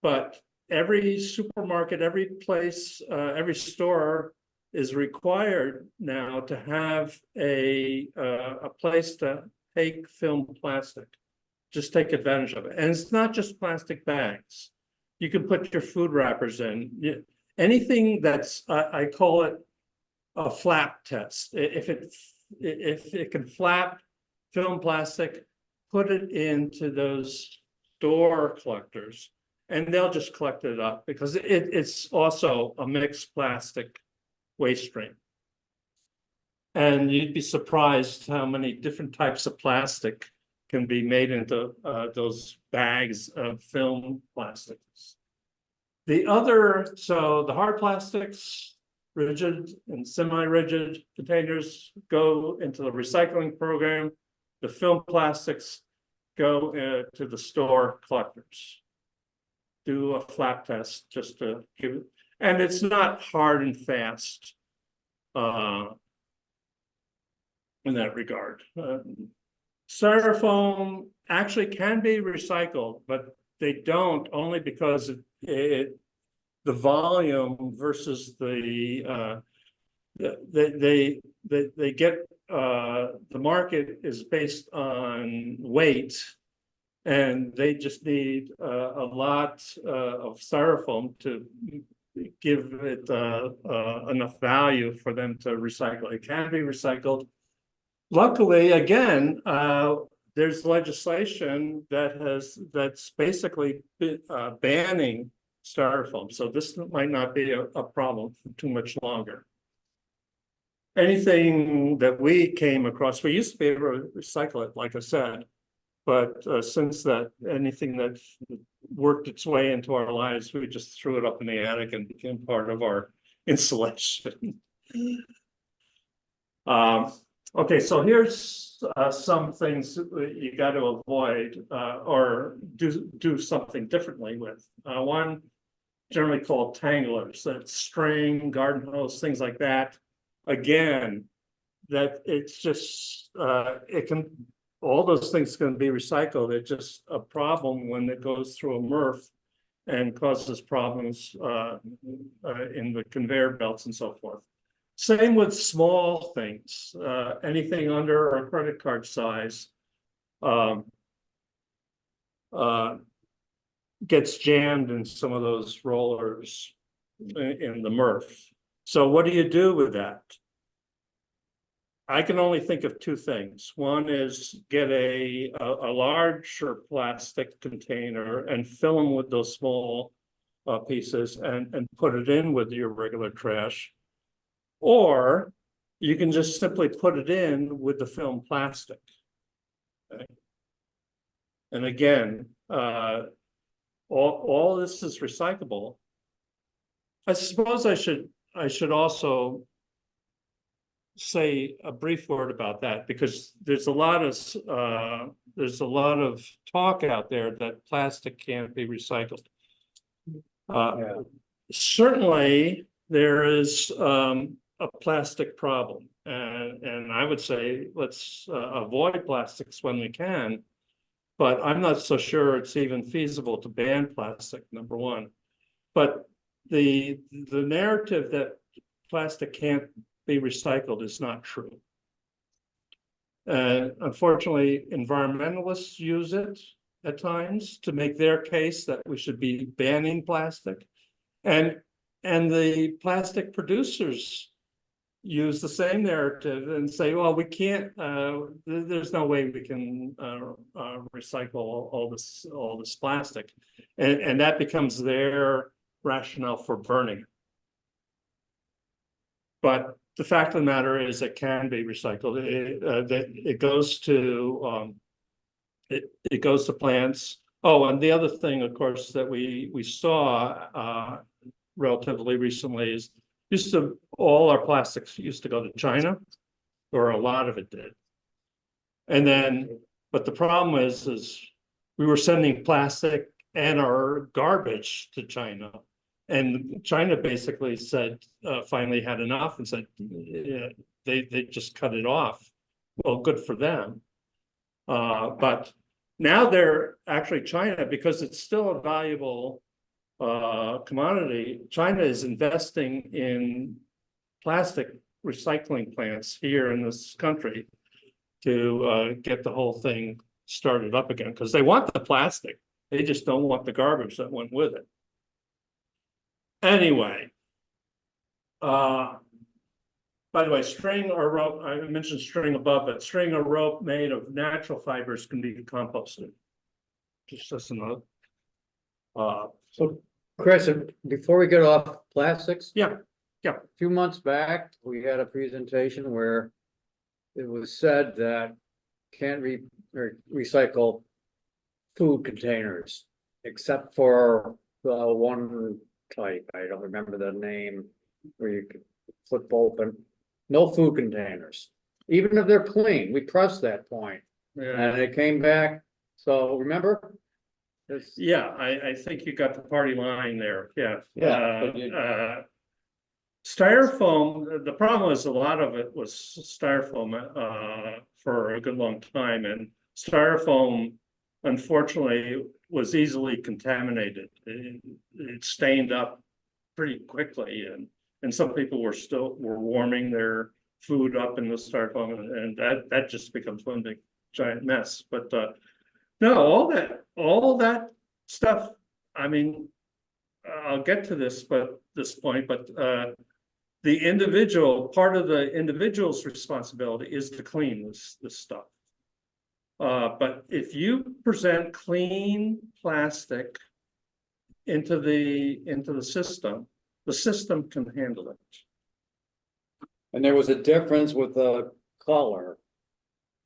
But every supermarket, every place, every store is required now to have a place to take film plastic. Just take advantage of it. And it's not just plastic bags. You can put your food wrappers in. Anything that's, I call it a flap test. If it can flap film plastic, put it into those store collectors, and they'll just collect it up, because it's also a mixed plastic waste stream. And you'd be surprised how many different types of plastic can be made into those bags of film plastics. So the hard plastics, rigid and semi-rigid containers go into the recycling program. The film plastics go to the store collectors. Do a flap test just to give it, and it's not hard and fast in that regard. Styrofoam actually can be recycled, but they don't, only because the volume versus they get, the market is based on weight. And they just need a lot of styrofoam to give it enough value for them to recycle. It can be recycled. Luckily, again, there's legislation that's basically banning styrofoam. So this might not be a problem for too much longer. Anything that we came across, we used to be able to recycle it, like I said. But since that, anything that worked its way into our lives, we just threw it up in the attic and became part of our insulation. Okay, so here's some things that you got to avoid or do something differently with. One, generally called tanglers, that's string, garden hose, things like that. Again, that it's just it can. All those things can be recycled. It's just a problem when it goes through a MRF and causes problems in the conveyor belts and so forth. Same with small things, anything under a credit card size gets jammed in some of those rollers in the MRF. So what do you do with that? I can only think of two things. One is get a larger plastic container and fill them with those small pieces and put it in with your regular trash. Or you can just simply put it in with the film plastic. Okay. And again, all this is recyclable. I suppose I should also say a brief word about that, because there's a lot of talk out there that plastic can't be recycled. Certainly there is a plastic problem, and I would say let's avoid plastics when we can, but I'm not so sure it's even feasible to ban plastic, number one. But the narrative that plastic can't be recycled is not true. Unfortunately, environmentalists use it at times to make their case that we should be banning plastic, and the plastic producers use the same narrative and say, well, we can't, there's no way we can recycle all this plastic, and that becomes their rationale for burning. But the fact of the matter is it can be recycled. It goes to it goes to plants. Oh, and the other thing, of course, that we saw relatively recently is all our plastics used to go to China, or a lot of it did. And then, but the problem is we were sending plastic and our garbage to China. And China basically said, finally had enough and said, they just cut it off. Well, good for them. But now they're actually, China, because it's still a valuable commodity, China is investing in plastic recycling plants here in this country to get the whole thing started up again, because they want the plastic. They just don't want the garbage that went with it. Anyway, by the way, string or rope, I mentioned string above, but string or rope made of natural fibers can be composted. Just another. So Chris, before we get off plastics. Yeah. A few months back, we had a presentation where it was said that can't recycle food containers, except for the one type, I don't remember the name, where you could flip open, no food containers, even if they're clean. We pressed that point, and it came back. So remember? Yeah, I think you got the party line there. Yeah. Styrofoam, the problem is a lot of it was styrofoam for a good long time, and styrofoam unfortunately was easily contaminated. It stained up pretty quickly, and some people were warming their food up in the styrofoam, and that just becomes one big giant mess. But no, all that stuff. I mean, I'll get to this point, but the individual part of the individual's responsibility is to clean this stuff. But if you present clean plastic into the system can handle it. And there was a difference with the color,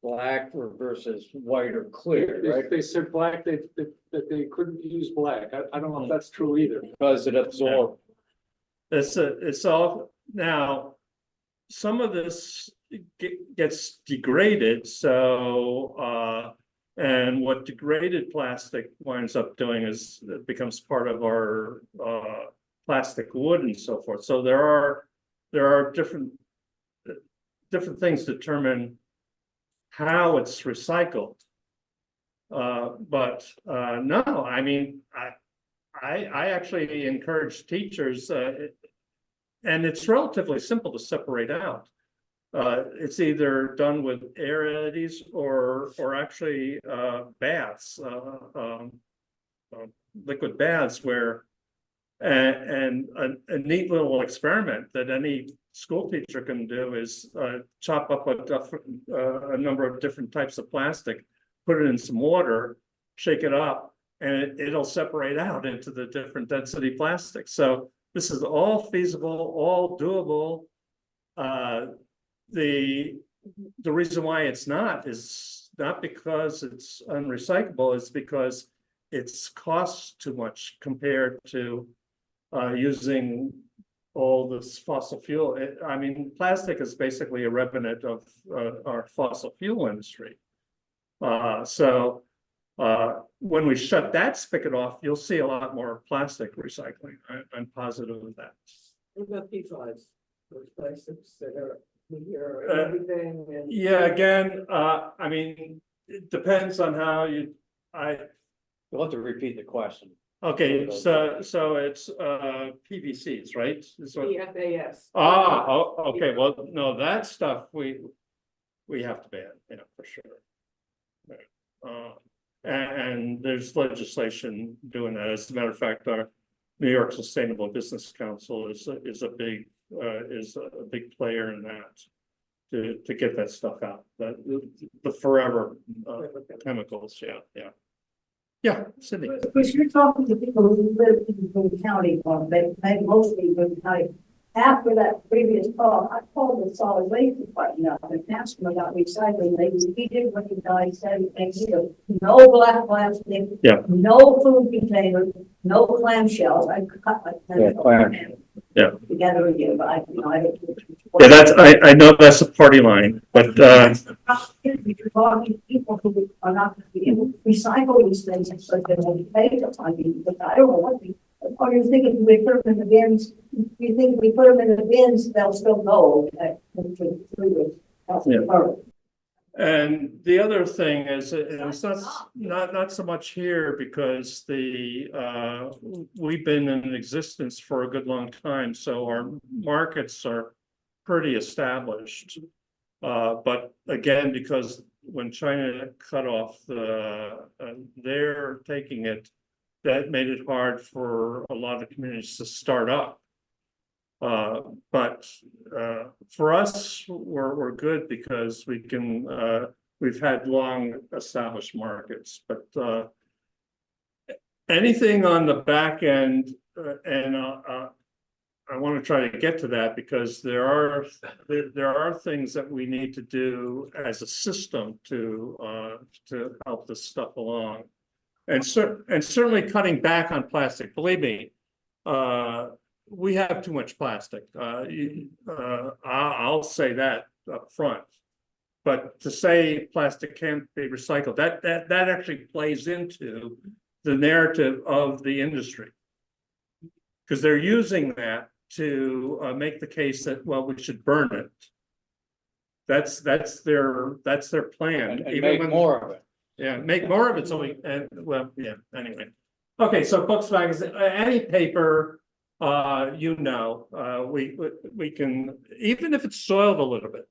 black versus white or clear, right? They said black, that they couldn't use black. I don't know if that's true either. Because it absorbed. It's all now. Some of this gets degraded, so and what degraded plastic winds up doing is it becomes part of our plastic wood and so forth. So there are different things determine how it's recycled. But no, I mean, I actually encourage teachers, and it's relatively simple to separate out. It's either done with aerialities or actually baths, liquid baths, where and a neat little experiment that any school teacher can do is chop up a number of different types of plastic, put it in some water, shake it up, and it'll separate out into the different density plastics. So this is all feasible, all doable. The reason why it's not is not because it's unrecyclable, it's because it's costs too much compared to using all this fossil fuel. I mean, plastic is basically a remnant of our fossil fuel industry. So when we shut that spigot off, you'll see a lot more plastic recycling. I'm positive of that. What about PFAS? Those plastics that are here and everything and. Yeah, again, I mean, it depends on how You'll have to repeat the question. okay, so it's PVCs, right? Is what- PFAS. Okay, well, no, that stuff we have to ban, yeah, for sure. And there's legislation doing that. As a matter of fact, our New York Sustainable Business Council is a big player in that to get that stuff out. The forever chemicals, yeah, Sydney. Because you're talking to people who live in Broome County, they mostly Broome County. After that previous call, I called the solid waste department up and asked them about recycling. He did what the guy said, no black plastic, Yeah. no food containers, no clamshells. I cut my clamshell together again, but I don't. Yeah, I know that's a party line, but You're talking to people who are not going to be able to recycle these things, and so they will be paid. I mean, but I don't know what are you thinking? We put them in the bins. You think we put them in the bins, they'll still go. and the other thing is, it's not so much here because we've been in existence for a good long time, so our markets are pretty established. But again, because when China cut off they're taking it, that made it hard for a lot of communities to start up. But for us, we're good because we've had long established markets, but anything on the back end, and I want to try to get to that because there are things that we need to do as a system to help this stuff along. And certainly cutting back on plastic. Believe me, we have too much plastic. I'll say that up front. But to say plastic can't be recycled, that actually plays into the narrative of the industry, because they're using that to make the case that, well, we should burn it. That's their plan. And make more of it. Yeah, make more of it so we, well, yeah, anyway. Okay, so books, magazines, any paper we can, even if it's soiled a little bit.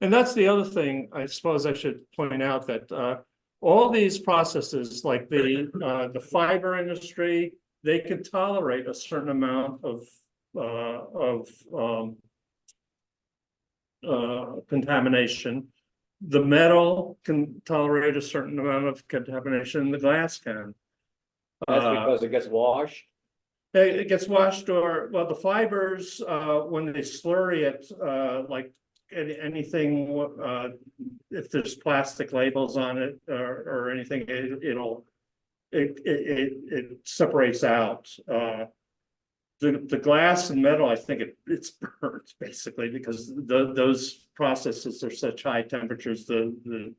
And that's the other thing, I suppose I should point out that, all these processes, like the fiber industry, they can tolerate a certain amount of contamination. The metal can tolerate a certain amount of contamination, the glass can. That's because it gets washed. It gets washed, or, well, the fibers, when they slurry it, like anything, if there's plastic labels on it or anything, it separates out. The glass and metal, I think it's burnt basically, because those processes are such high temperatures, the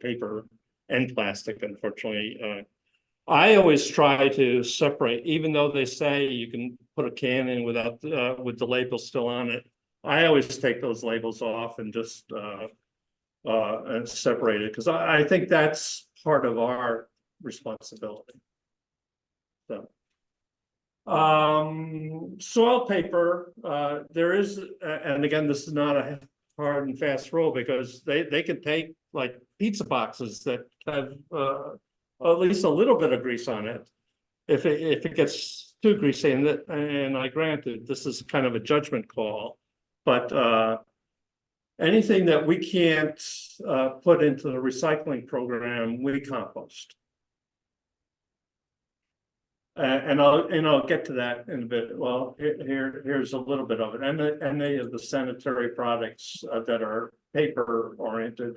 paper and plastic, unfortunately. I always try to separate, even though they say you can put a can in without with the label still on it. I always take those labels off and just and separate it, because I think that's part of our responsibility. So, soil paper, there is, and again, this is not a hard and fast rule, because they can take like pizza boxes that have at least a little bit of grease on it. If it gets too greasy, and I granted this is kind of a judgment call, but anything that we can't put into the recycling program, we compost. And I'll get to that in a bit. Well, here's a little bit of it. And any of the sanitary products that are paper oriented,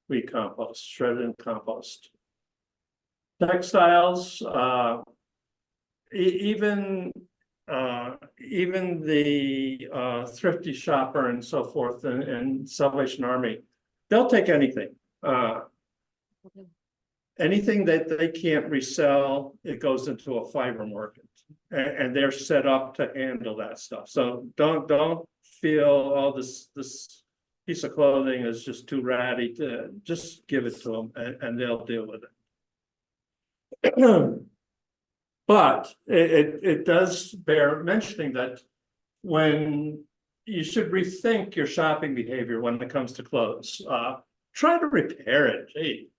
we compost, shred and compost. Textiles, even the thrifty shopper and so forth, and Salvation Army, they'll take anything. Anything that they can't resell, it goes into a fiber market, and they're set up to handle that stuff. So don't feel, oh, this piece of clothing is just too ratty. To just give it to them, and they'll deal with it. But it does bear mentioning that when you should rethink your shopping behavior when it comes to clothes, try to repair it, gee.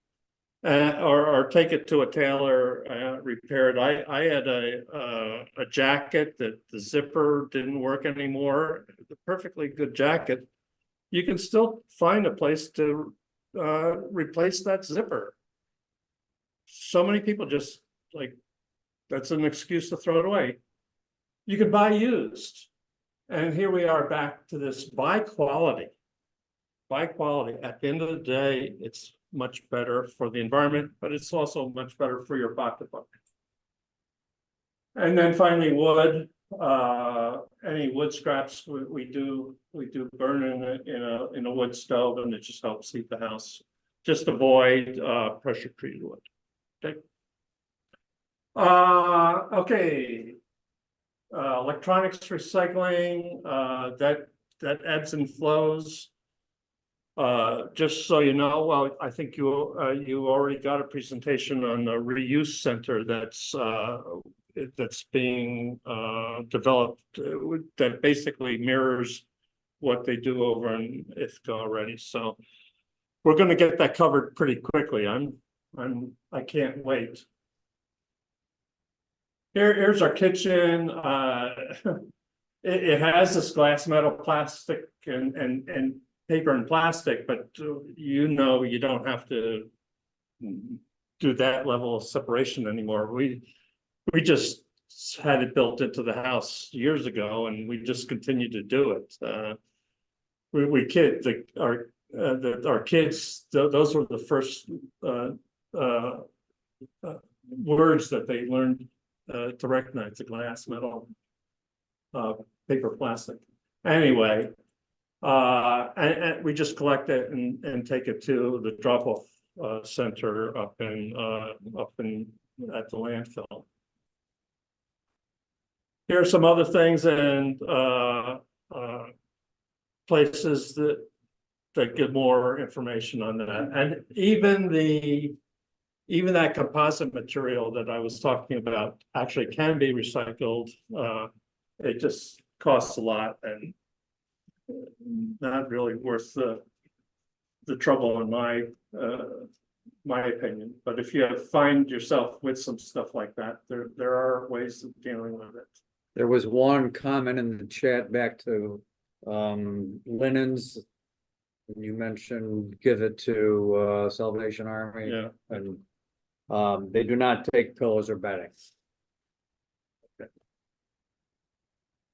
Or take it to a tailor, repair it. I had a jacket that the zipper didn't work anymore. The perfectly good jacket. You can still find a place to replace that zipper. So many people just like, that's an excuse to throw it away. You could buy used. And here we are back to this buy quality. Buy quality. At the end of the day, it's much better for the environment, but it's also much better for your pocketbook. And then finally, wood. Any wood scraps we do burn in a wood stove, and it just helps heat the house. Just avoid pressure treated wood. Okay. Okay. Electronics recycling, that ebbs and flows. Just so you know, well, I think you already got a presentation on the reuse center that's being developed, that basically mirrors what they do over in Ithaca already. So we're going to get that covered pretty quickly. I can't wait. Here's our kitchen. It has this glass, metal, plastic, and paper and plastic, but you don't have to do that level of separation anymore. We just had it built into the house years ago, and we just continue to do it. Our kids, those were the first words that they learned to recognize: the glass, metal, paper, plastic. Anyway. And we just collect it and take it to the drop-off center up in at the landfill. Here are some other things and places that give more information on that, and even the even that composite material that I was talking about actually can be recycled. It just costs a lot and not really worth the trouble in my opinion. But if you find yourself with some stuff like that, there are ways of dealing with it. There was one comment in the chat back to linens. You mentioned give it to Salvation Army. Yeah. And they do not take pillows or bedding.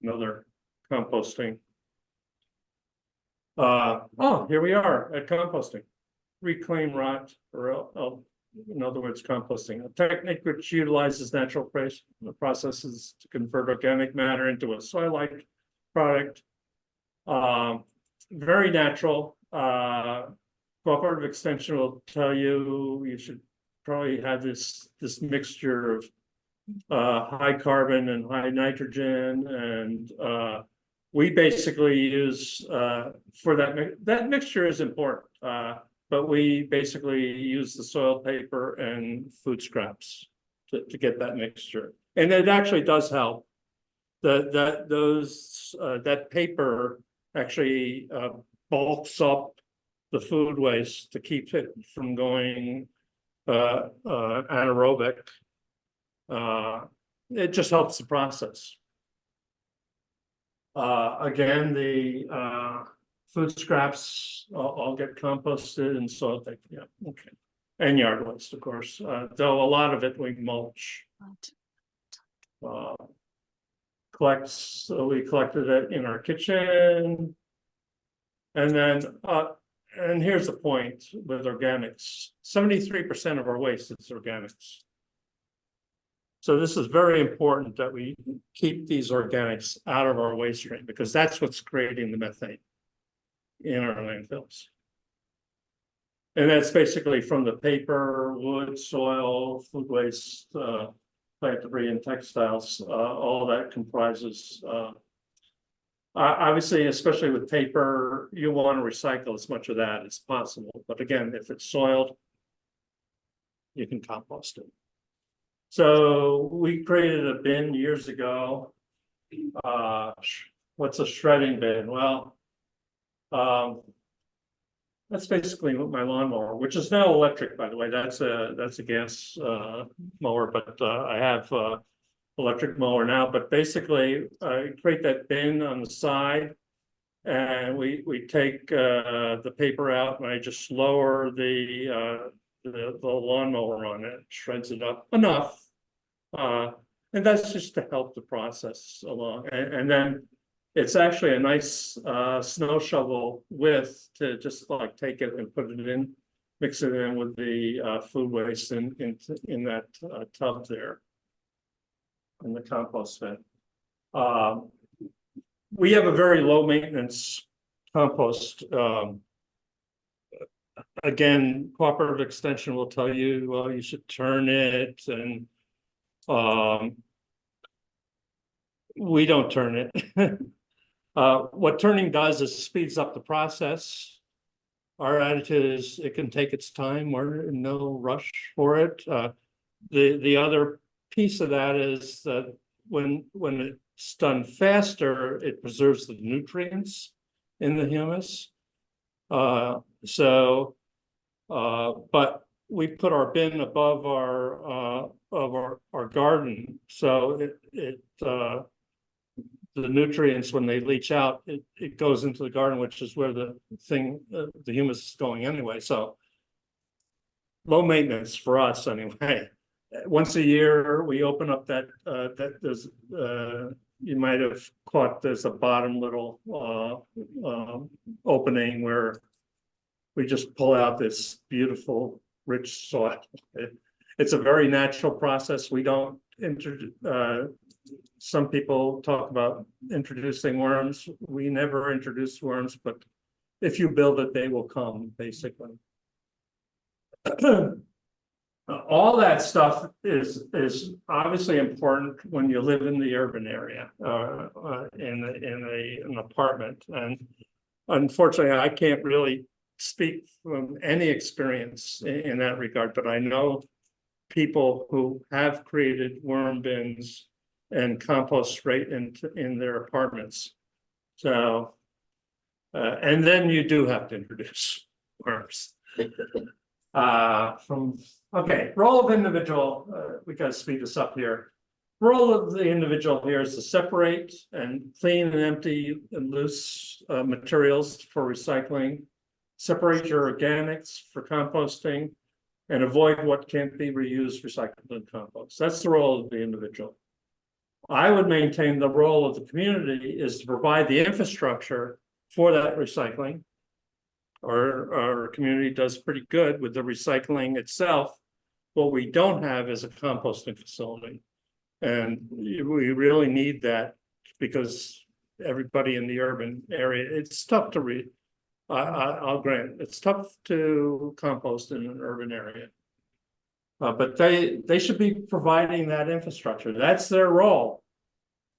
Another composting. Oh, here we are at composting. Reclaim rot, or in other words, composting, a technique which utilizes natural processes to convert organic matter into a soil-like product. Very natural. Cooperative Extension will tell you should probably have this mixture of high carbon and high nitrogen, and we basically use for that mixture is important, but we basically use the soil paper and food scraps to get that mixture, and it actually does help. That paper actually bulks up the food waste to keep it from going anaerobic. It just helps the process. Again, the food scraps all get composted and soil paper. Yeah, okay. And yard waste, of course. Though a lot of it we mulch. We collected it in our kitchen. And then and here's the point with organics, 73% of our waste is organics. So this is very important that we keep these organics out of our waste stream, because that's what's creating the methane in our landfills. And that's basically from the paper, wood, soil, food waste, plant debris, and textiles. All that comprises obviously, especially with paper, you want to recycle as much of that as possible. But again, if it's soiled, you can compost it. So we created a bin years ago. What's a shredding bin? Well, that's basically my lawnmower, which is now electric, by the way. That's a gas mower, but I have electric mower now. But basically, create that bin on the side, and we take the paper out, and I just lower the lawnmower on it, shreds it up enough, and that's just to help the process along. And then it's actually a nice snow shovel width to just like take it and put it in, mix it in with the food waste in that tub there in the compost bin. We have a very low maintenance compost. Again, Cooperative Extension will tell you, well, you should turn it, and we don't turn it. What turning does is speeds up the process. Our attitude is it can take its time. We're in no rush for it. The other piece of that is that when it's done faster, it preserves the nutrients in the humus. But we put our bin above our garden, so the nutrients, when they leach out, it goes into the garden, which is where the humus is going anyway. So low maintenance for us anyway. Once a year, we open up that there's you might have caught there's a bottom little opening where we just pull out this beautiful rich soil. It's a very natural process. We don't some people talk about introducing worms. We never introduce worms, but if you build it, they will come, basically. All that stuff is obviously important when you live in the urban area, in an apartment. And unfortunately, I can't really speak from any experience in that regard, but I know people who have created worm bins and compost right in their apartments. So, and then you do have to introduce worms. Okay, role of individual, we gotta speed this up here. Role of the individual here is to separate and clean and empty and loose materials for recycling, separate your organics for composting, and avoid what can't be reused, recycled, and compost. That's the role of the individual. I would maintain the role of the community is to provide the infrastructure for that recycling. Our community does pretty good with the recycling itself. What we don't have is a composting facility. And we really need that because everybody in the urban area, it's tough to read. I'll grant, it's tough to compost in an urban area. But they should be providing that infrastructure. That's their role.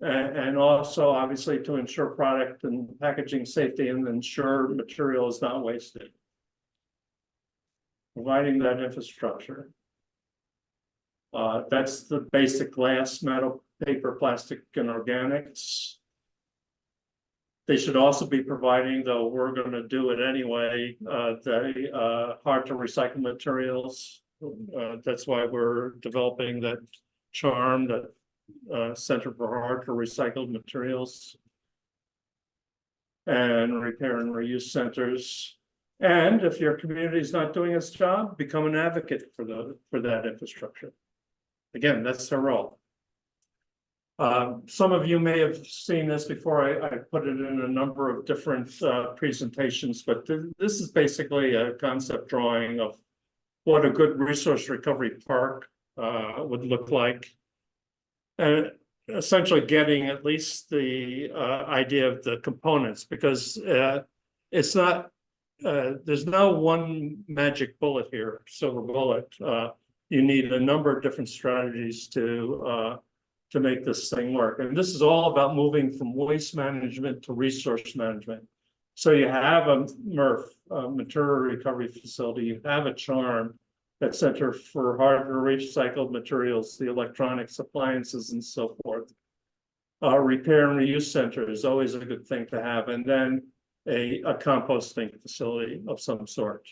And also obviously to ensure product and packaging safety and ensure material is not wasted. Providing that infrastructure. That's the basic glass, metal, paper, plastic, and organics. They should also be providing, though we're going to do it anyway, the hard to recycle materials. That's why we're developing that charm, that Center for Hard to Recycled Materials and repair and reuse centers. And if your community is not doing its job, become an advocate for that infrastructure. Again, that's their role. Some of you may have seen this before. I put it in a number of different presentations, but this is basically a concept drawing of what a good resource recovery park would look like. And essentially getting at least the idea of the components, because it's not, there's no one magic bullet here, silver bullet. You need a number of different strategies to make this thing work. And this is all about moving from waste management to resource management. So you have a MRF, material recovery facility, you have a CHARM, that Center for Hard to Recycled Materials, the electronics, appliances, and so forth. Repair and reuse center is always a good thing to have, and then a composting facility of some sort.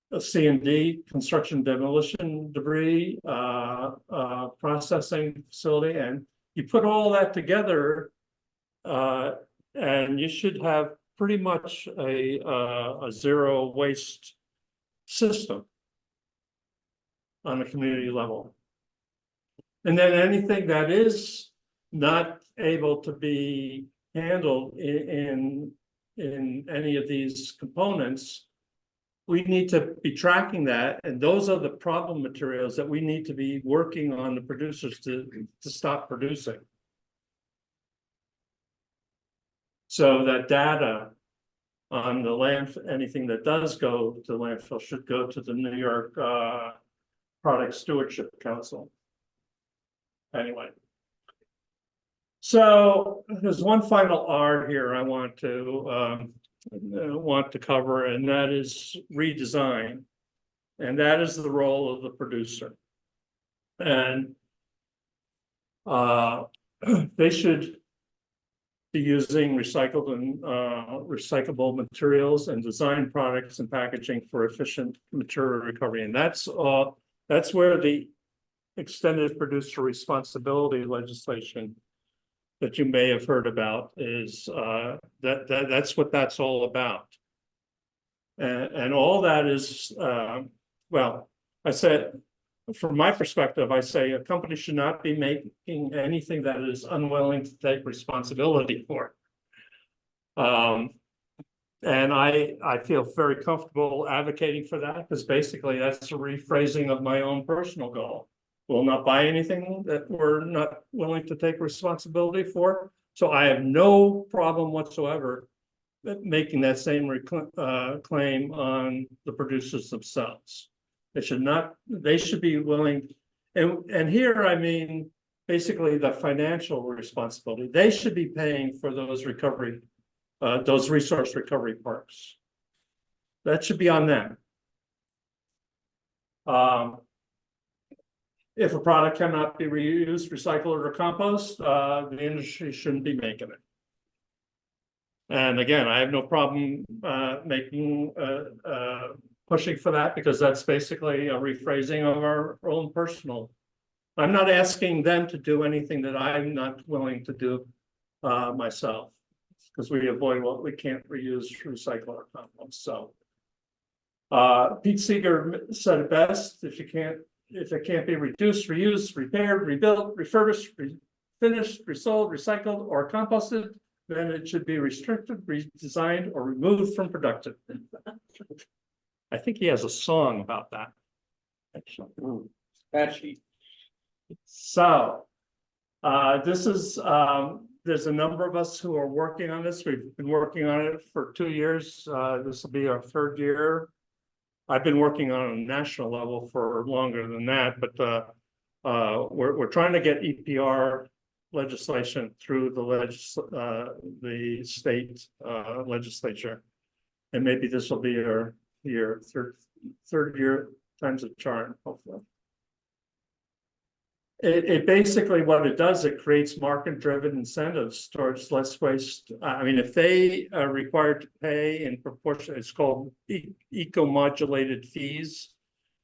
A C&D, construction demolition debris processing facility, and you put all that together, and you should have pretty much a zero waste system on a community level. And then anything that is not able to be handled in any of these components, we need to be tracking that, and those are the problem materials that we need to be working on the producers to stop producing. So that data on the landfill, anything that does go to landfill should go to the New York Product Stewardship Council. Anyway. So there's one final R here I want to cover, and that is redesign. And that is the role of the producer. And they should be using recycled and recyclable materials and design products and packaging for efficient material recovery. And that's where the extended producer responsibility legislation that you may have heard about is that's what that's all about. And all that is, well, I said, from my perspective, I say a company should not be making anything that is unwilling to take responsibility for. And I feel very comfortable advocating for that, because basically that's a rephrasing of my own personal goal. We'll not buy anything that we're not willing to take responsibility for. So I have no problem whatsoever making that same claim on the producers themselves. They should be willing, and here I mean basically the financial responsibility. They should be paying for those recovery, those resource recovery parks. That should be on them. If a product cannot be reused, recycled, or compost, the industry shouldn't be making it. And again, I have no problem pushing for that, because that's basically a rephrasing of our own personal. I'm not asking them to do anything that I'm not willing to do myself, because we avoid what we can't reuse, recycle, or compost. So Pete Seeger said it best: if it can't be reduced, reused, repaired, rebuilt, refurbished, finished, resold, recycled, or composted, then it should be restricted, redesigned, or removed from production. I think he has a song about that. Actually. Catchy. So, this is, there's a number of us who are working on this. We've been working on it for 2 years. This will be our 3rd year. I've been working on a national level for longer than that, but we're trying to get EPR legislation through the state legislature, and maybe this will be our third year times a charm, hopefully. It basically, what it does, it creates market-driven incentives towards less waste. I mean, if they are required to pay in proportion, it's called eco-modulated fees,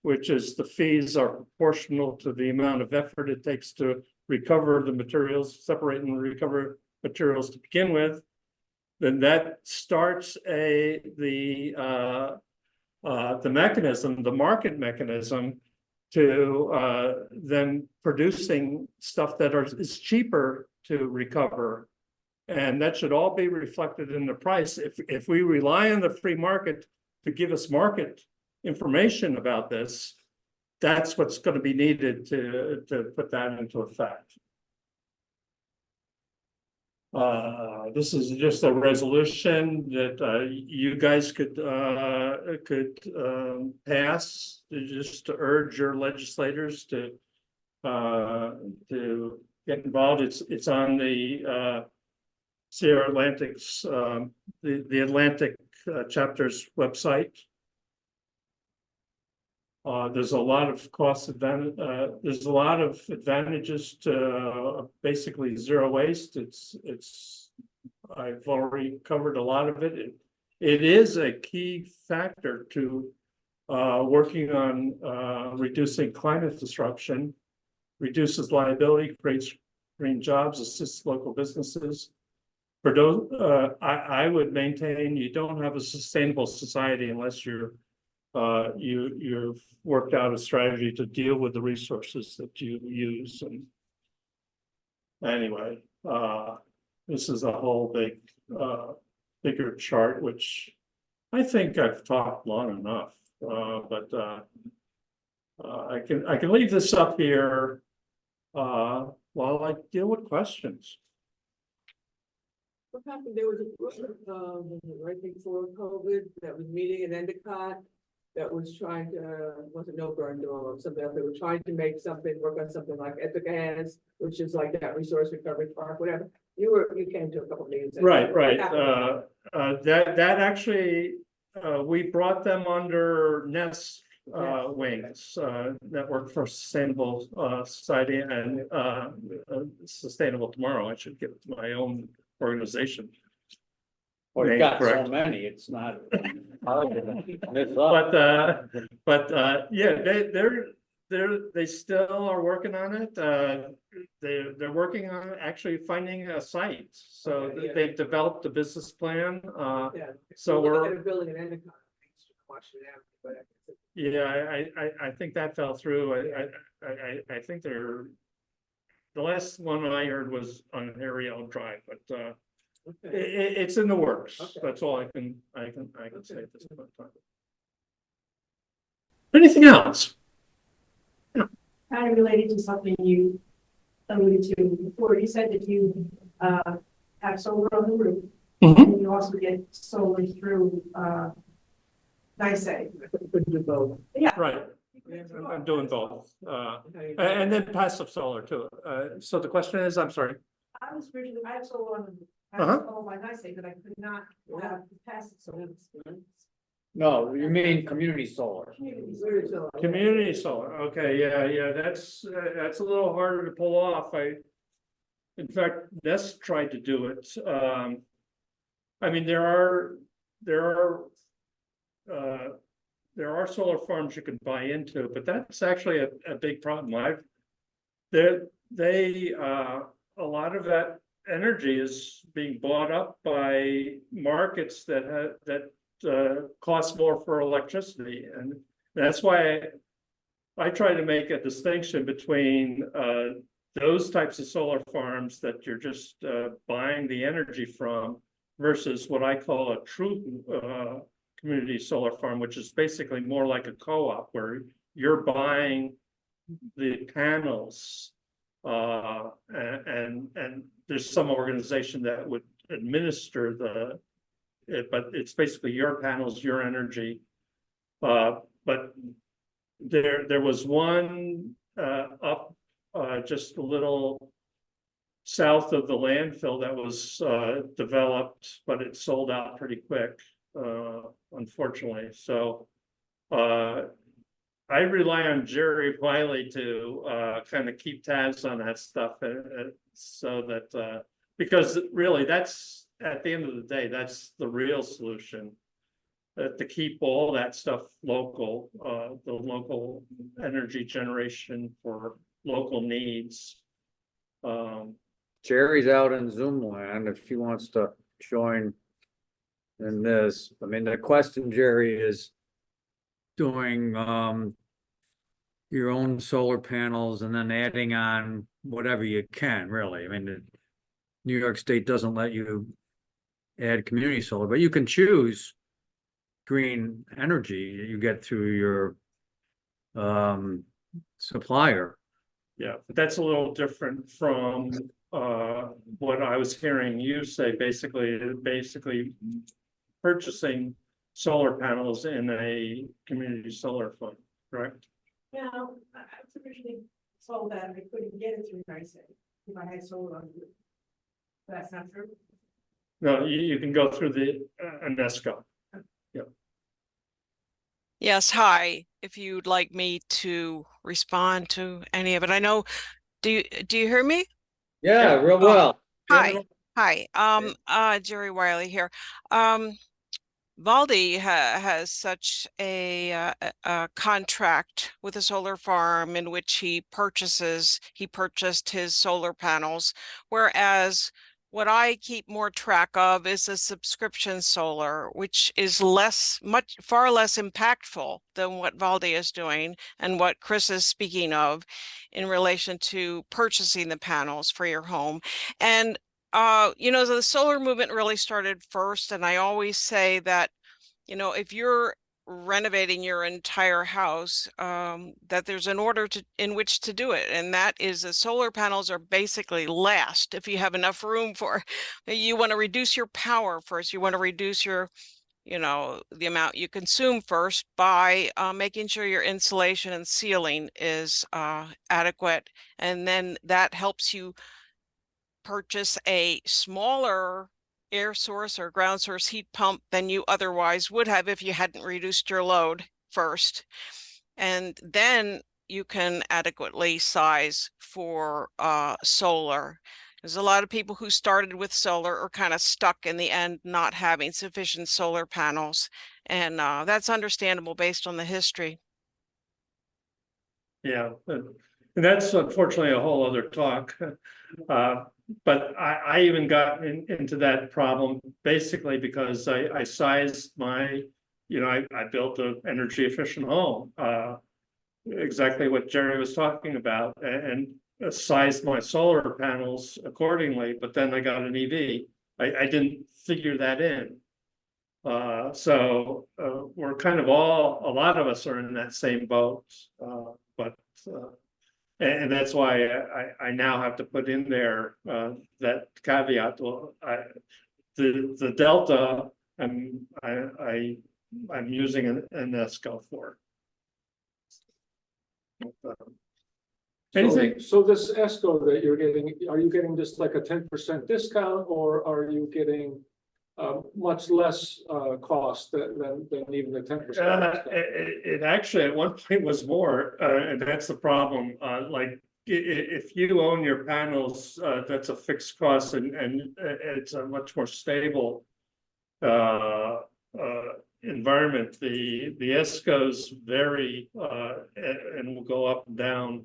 which is the fees are proportional to the amount of effort it takes to recover the materials, separate and recover materials to begin with. Then that starts the mechanism, the market mechanism, to then producing stuff that is cheaper to recover. And that should all be reflected in the price. If we rely on the free market to give us market information about this, that's what's going to be needed to put that into effect. This is just a resolution that you guys could pass, just to urge your legislators to get involved. It's on the Sierra Atlantic's the Atlantic chapter's website. There's a lot of there's a lot of advantages to basically zero waste. I've already covered a lot of it. It is a key factor to working on reducing climate disruption, reduces liability, creates green jobs, assists local businesses. For those, I would maintain you don't have a sustainable society unless you've worked out a strategy to deal with the resources that you use. And anyway, this is a whole bigger chart, which I think I've talked long enough. But I can leave this up here while I deal with questions. What happened, there was a group, right before COVID, that was meeting in Endicott, that was trying to, wasn't no burn door or something else, they were trying to make something, work on something like Ethica has, which is like that resource recovery park, whatever. You came to a couple of meetings. Right. That actually, we brought them under NEST wings, Network for Sustainable Society and Sustainable Tomorrow. I should give it to my own organization. Well, we've got so Correct. many, it's not. But yeah, they still are working on it. They're working on actually finding a site. So Okay, yeah. they've developed a business plan. Yeah. So we're building an Endicott. yeah, I think that fell through. I think they're the last one I heard was on Ariel Drive, but it's in the works. Okay. That's all I can say at this point in time. Anything else? Kind of related to something you alluded to before, you said that you have solar on the roof, and you also get solar through NICE. Yeah. Right. I'm doing both. And then passive solar too. So the question is, I'm sorry. I was originally, I have solar on, I Uh-huh. have solar on NICE, but I could not have passive solar. No, you mean community solar. Community solar, okay, yeah, that's a little harder to pull off. In fact, Nest tried to do it. I mean, there are solar farms you can buy into, but that's actually a big problem. A lot of that energy is being bought up by markets that cost more for electricity, and that's why I try to make a distinction between those types of solar farms that you're just buying the energy from versus what I call a true community solar farm, which is basically more like a co-op where you're buying the panels and there's some organization that would administer but it's basically your panels, your energy. But there was one up just a little south of the landfill that was developed, but it sold out pretty quick, unfortunately. So I rely on Jerry Wiley to kind of keep tabs on that stuff, so that because really that's at the end of the day, that's the real solution. To keep all that stuff local, the local energy generation for local needs. Jerry's out in Zoom land if he wants to join in this. I mean, the question, Jerry, is doing your own solar panels and then adding on whatever you can, really. I mean, New York State doesn't let you add community solar, but you can choose green energy you get through your supplier. Yeah, but that's a little different from what I was hearing you say, basically purchasing solar panels in a community solar fund, correct? Yeah, I was originally told that I couldn't get it through NYSEG if I had solar on it. That's not true. No, you can go through the UNESCO. Yes, hi. If you'd like me to respond to any of it, I know. Do you hear me? Yeah, real well. Hi, Jerry Wiley here. Valdi has such a contract with a solar farm in which he purchased his solar panels, whereas what I keep more track of is a subscription solar, which is far less impactful than what Valdi is doing and what Chris is speaking of in relation to purchasing the panels for your home. And the solar movement really started first, and I always say that, if you're renovating your entire house, that there's an order in which to do it, and that is the solar panels are basically last. If you have enough room you want to reduce your power first, you want to reduce your the amount you consume first by making sure your insulation and ceiling is adequate, and then that helps you purchase a smaller air source or ground source heat pump than you otherwise would have if you hadn't reduced your load first. And then you can adequately size for solar. There's a lot of people who started with solar are kind of stuck in the end not having sufficient solar panels. And that's understandable based on the history. Yeah, and that's unfortunately a whole other talk. But I even got into that problem basically because I sized my, I built an energy efficient home, exactly what Jerry was talking about, and sized my solar panels accordingly, but then I got an EV. I didn't figure that in. So we're kind of a lot of us are in that same boat, and that's why I now have to put in there that caveat. The delta I'm using an ESCO for. Anything? So this ESCO that you're getting, are you getting just like a 10% discount, or are you getting much less cost than even the 10%. It actually at one point was more, and that's the problem. Like if you own your panels, that's a fixed cost, and it's a much more stable environment. The ESCOs vary and will go up and down.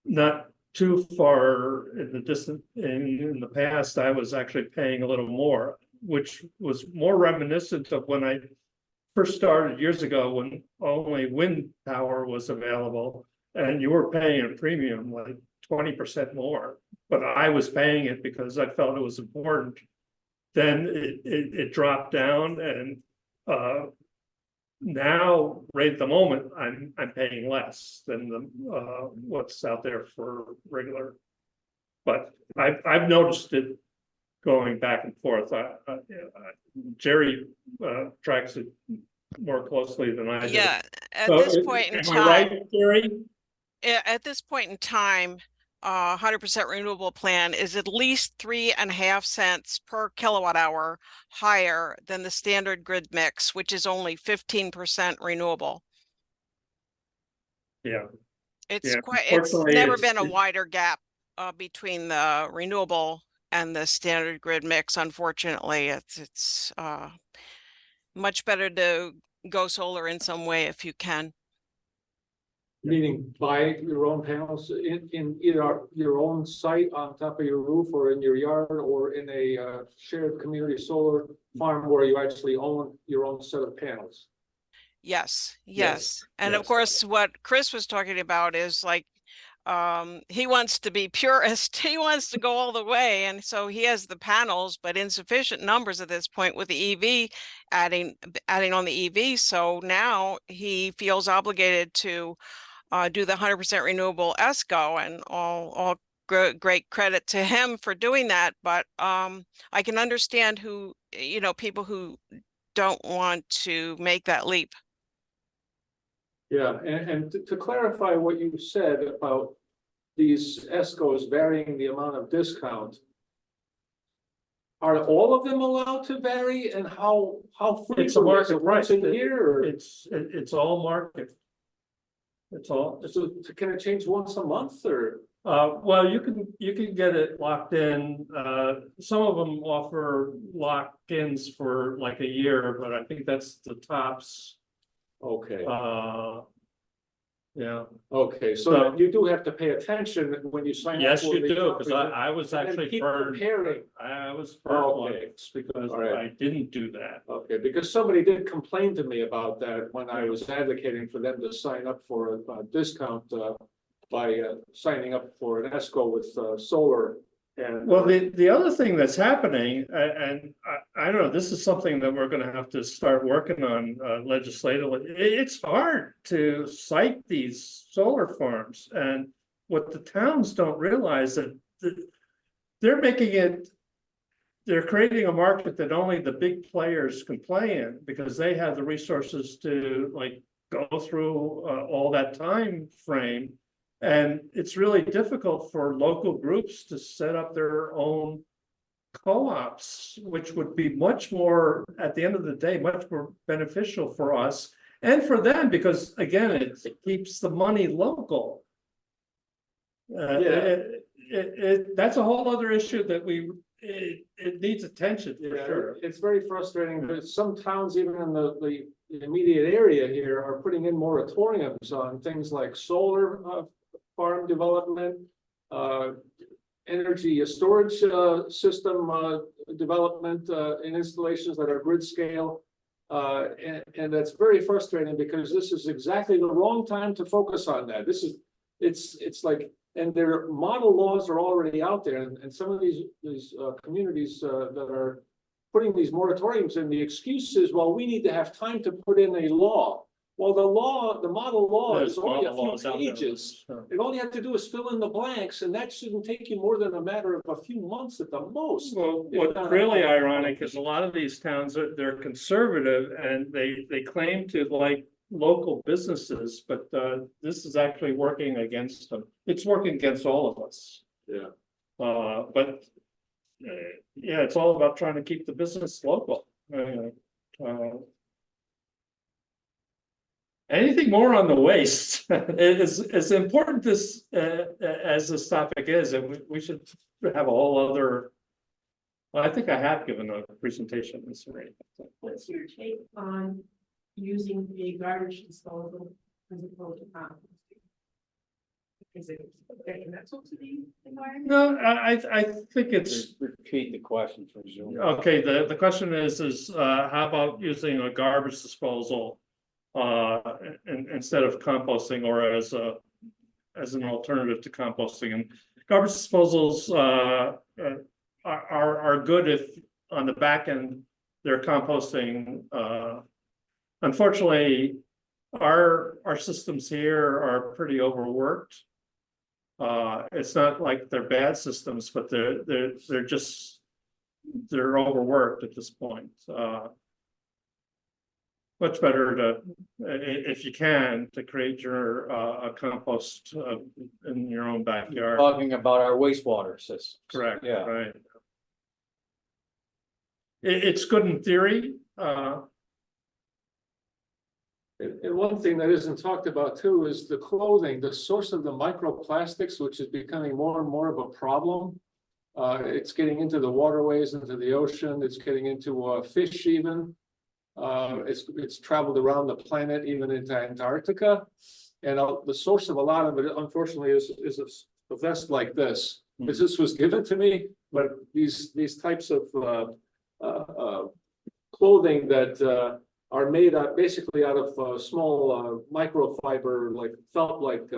Not too far in the distant in the past, I was actually paying a little more, which was more reminiscent of when I first started years ago, when only wind power was available, and you were paying a premium like 20% more, but I was paying it because I felt it was important. Then it dropped down, and now right at the moment I'm paying less than the what's out there for regular, but I've noticed it going back and forth. Jerry tracks it more closely than I do. Yeah, at So this point in am I time, right, Jerry? at this point in time, 100% renewable plan is at least 3.5 cents per kilowatt hour higher than the standard grid mix, which is only 15% renewable. Yeah. It's Yeah, it's unfortunately, never been a wider gap between the renewable and the standard grid mix. Unfortunately, it's much better to go solar in some way if you can. Meaning buy your own panels in either your own site on top of your roof or in your yard or in a shared community solar farm where you actually own your own set of panels. Yes. Yes, And of yes. course, what Chris was talking about is like, he wants to be purist. He wants to go all the way. And so he has the panels, but insufficient numbers at this point with the EV adding on the EV. So now he feels obligated to do the 100% renewable ESCO, and all great credit to him for doing that. But I can understand who, people who don't want to make that leap. Yeah, and to clarify what you said about these ESCOs varying the amount of discount, are all of them allowed to vary, and how frequent? It's a market once price. a year, or It's all market. It's all. so can it change once a month, or? Well, you can get it locked in. Some of them offer lock-ins for like a year, but I think that's the tops. Okay, Yeah. okay, so So- you do have to pay attention when you sign up. Yes, for you these do, because companies, I was and actually keep burned. comparing. I was burned Okay. once because All right. I didn't do that. Okay, because somebody did complain to me about that when I was advocating for them to sign up for a discount by signing up for an ESCO with solar. And Well, the other thing that's happening, and I don't know, this is something that we're gonna have to start working on legislatively. It's hard to site these solar farms, and what the towns don't realize that they're making it. They're creating a market that only the big players can play in because they have the resources to like go through all that time frame. And it's really difficult for local groups to set up their own co-ops, which would be much more, at the end of the day, much more beneficial for us and for them, because again, it keeps the money local. That's a whole other issue that it needs attention for yeah, sure. it's very frustrating, but some towns, even in the immediate area here, are putting in moratoriums on things like solar farm development, energy storage system development and installations that are grid scale. And that's very frustrating because this is exactly the wrong time to focus on that. It's like, and their model laws are already out there, and some of these communities that are putting these moratoriums in, the excuse is, well, we need to have time to put in a law. Well, the model law is only a few pages. And all you have to do is fill in the blanks, and that shouldn't take you more than a matter of a few months at the most. Well, what's really ironic is a lot of these towns they're conservative and they claim to like local businesses, but this is actually working against them. It's working against all of us. Yeah. But yeah, it's all about trying to keep the business local. Anything more on the waste? It's as important this as this topic is, and we should have a whole other. Well, I think I have given a presentation on this already. What's your take on using a garbage disposal as opposed to composting? Is it detrimental to the environment? No, I think it's, Repeat the question for Zoom. okay, the question is, how about using a garbage disposal? Instead of composting, or as an alternative to composting, and garbage disposals, are good if on the back end, they're composting, unfortunately, our systems here are pretty overworked. It's not like they're bad systems, but they're just, they're overworked at this point. Much better to, if you can, to create your a compost in your own backyard. Talking about our wastewater system. Correct. Yeah. Right. It's good in theory. And one thing that isn't talked about too is the clothing, the source of the microplastics, which is becoming more and more of a problem. It's getting into the waterways, into the ocean, it's getting into fish even. It's traveled around the planet, even into Antarctica. And the source of a lot of it, unfortunately, is a vest like this. This was given to me, but these types of clothing that are made basically out of small microfiber, like felt-like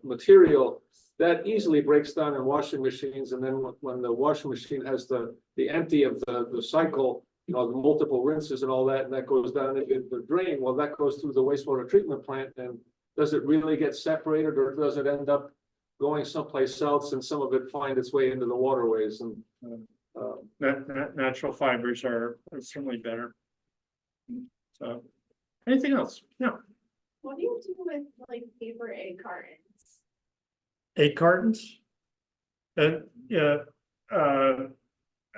material that easily breaks down in washing machines. And then when the washing machine has the empty of the cycle, you know, the multiple rinses and all that, and that goes down into the drain. Well, that goes through the wastewater treatment plant, and does it really get separated, or does it end up going someplace else, and some of it find its way into the waterways? And natural fibers are certainly better. So, anything else? Yeah. What do you do with like paper egg cartons? Egg cartons? And yeah,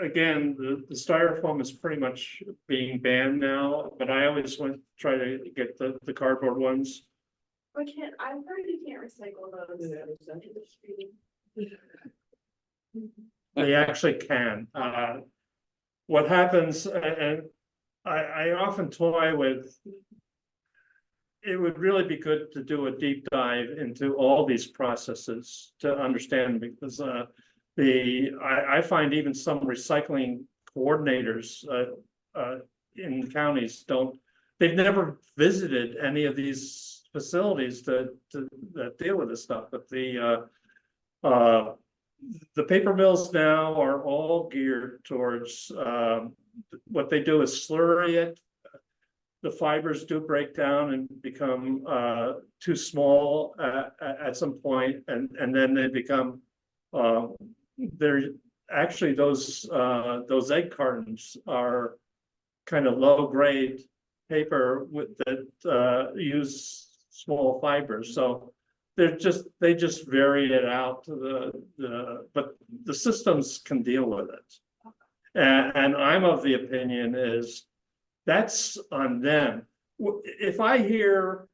again, the styrofoam is pretty much being banned now, but I always try to get the cardboard ones. But I've heard you can't recycle those. They actually can. What happens, and I often toy with, it would really be good to do a deep dive into all these processes to understand, because I find even some recycling coordinators in counties they've never visited any of these facilities that deal with this stuff. But the paper mills now are all geared towards what they do is slurry it. The fibers do break down and become too small at some point, and then they become they're actually those egg cartons are kind of low grade paper that use small fibers. So they just vary it out to but the systems can deal with it. And I'm of the opinion is that's on them. If I hear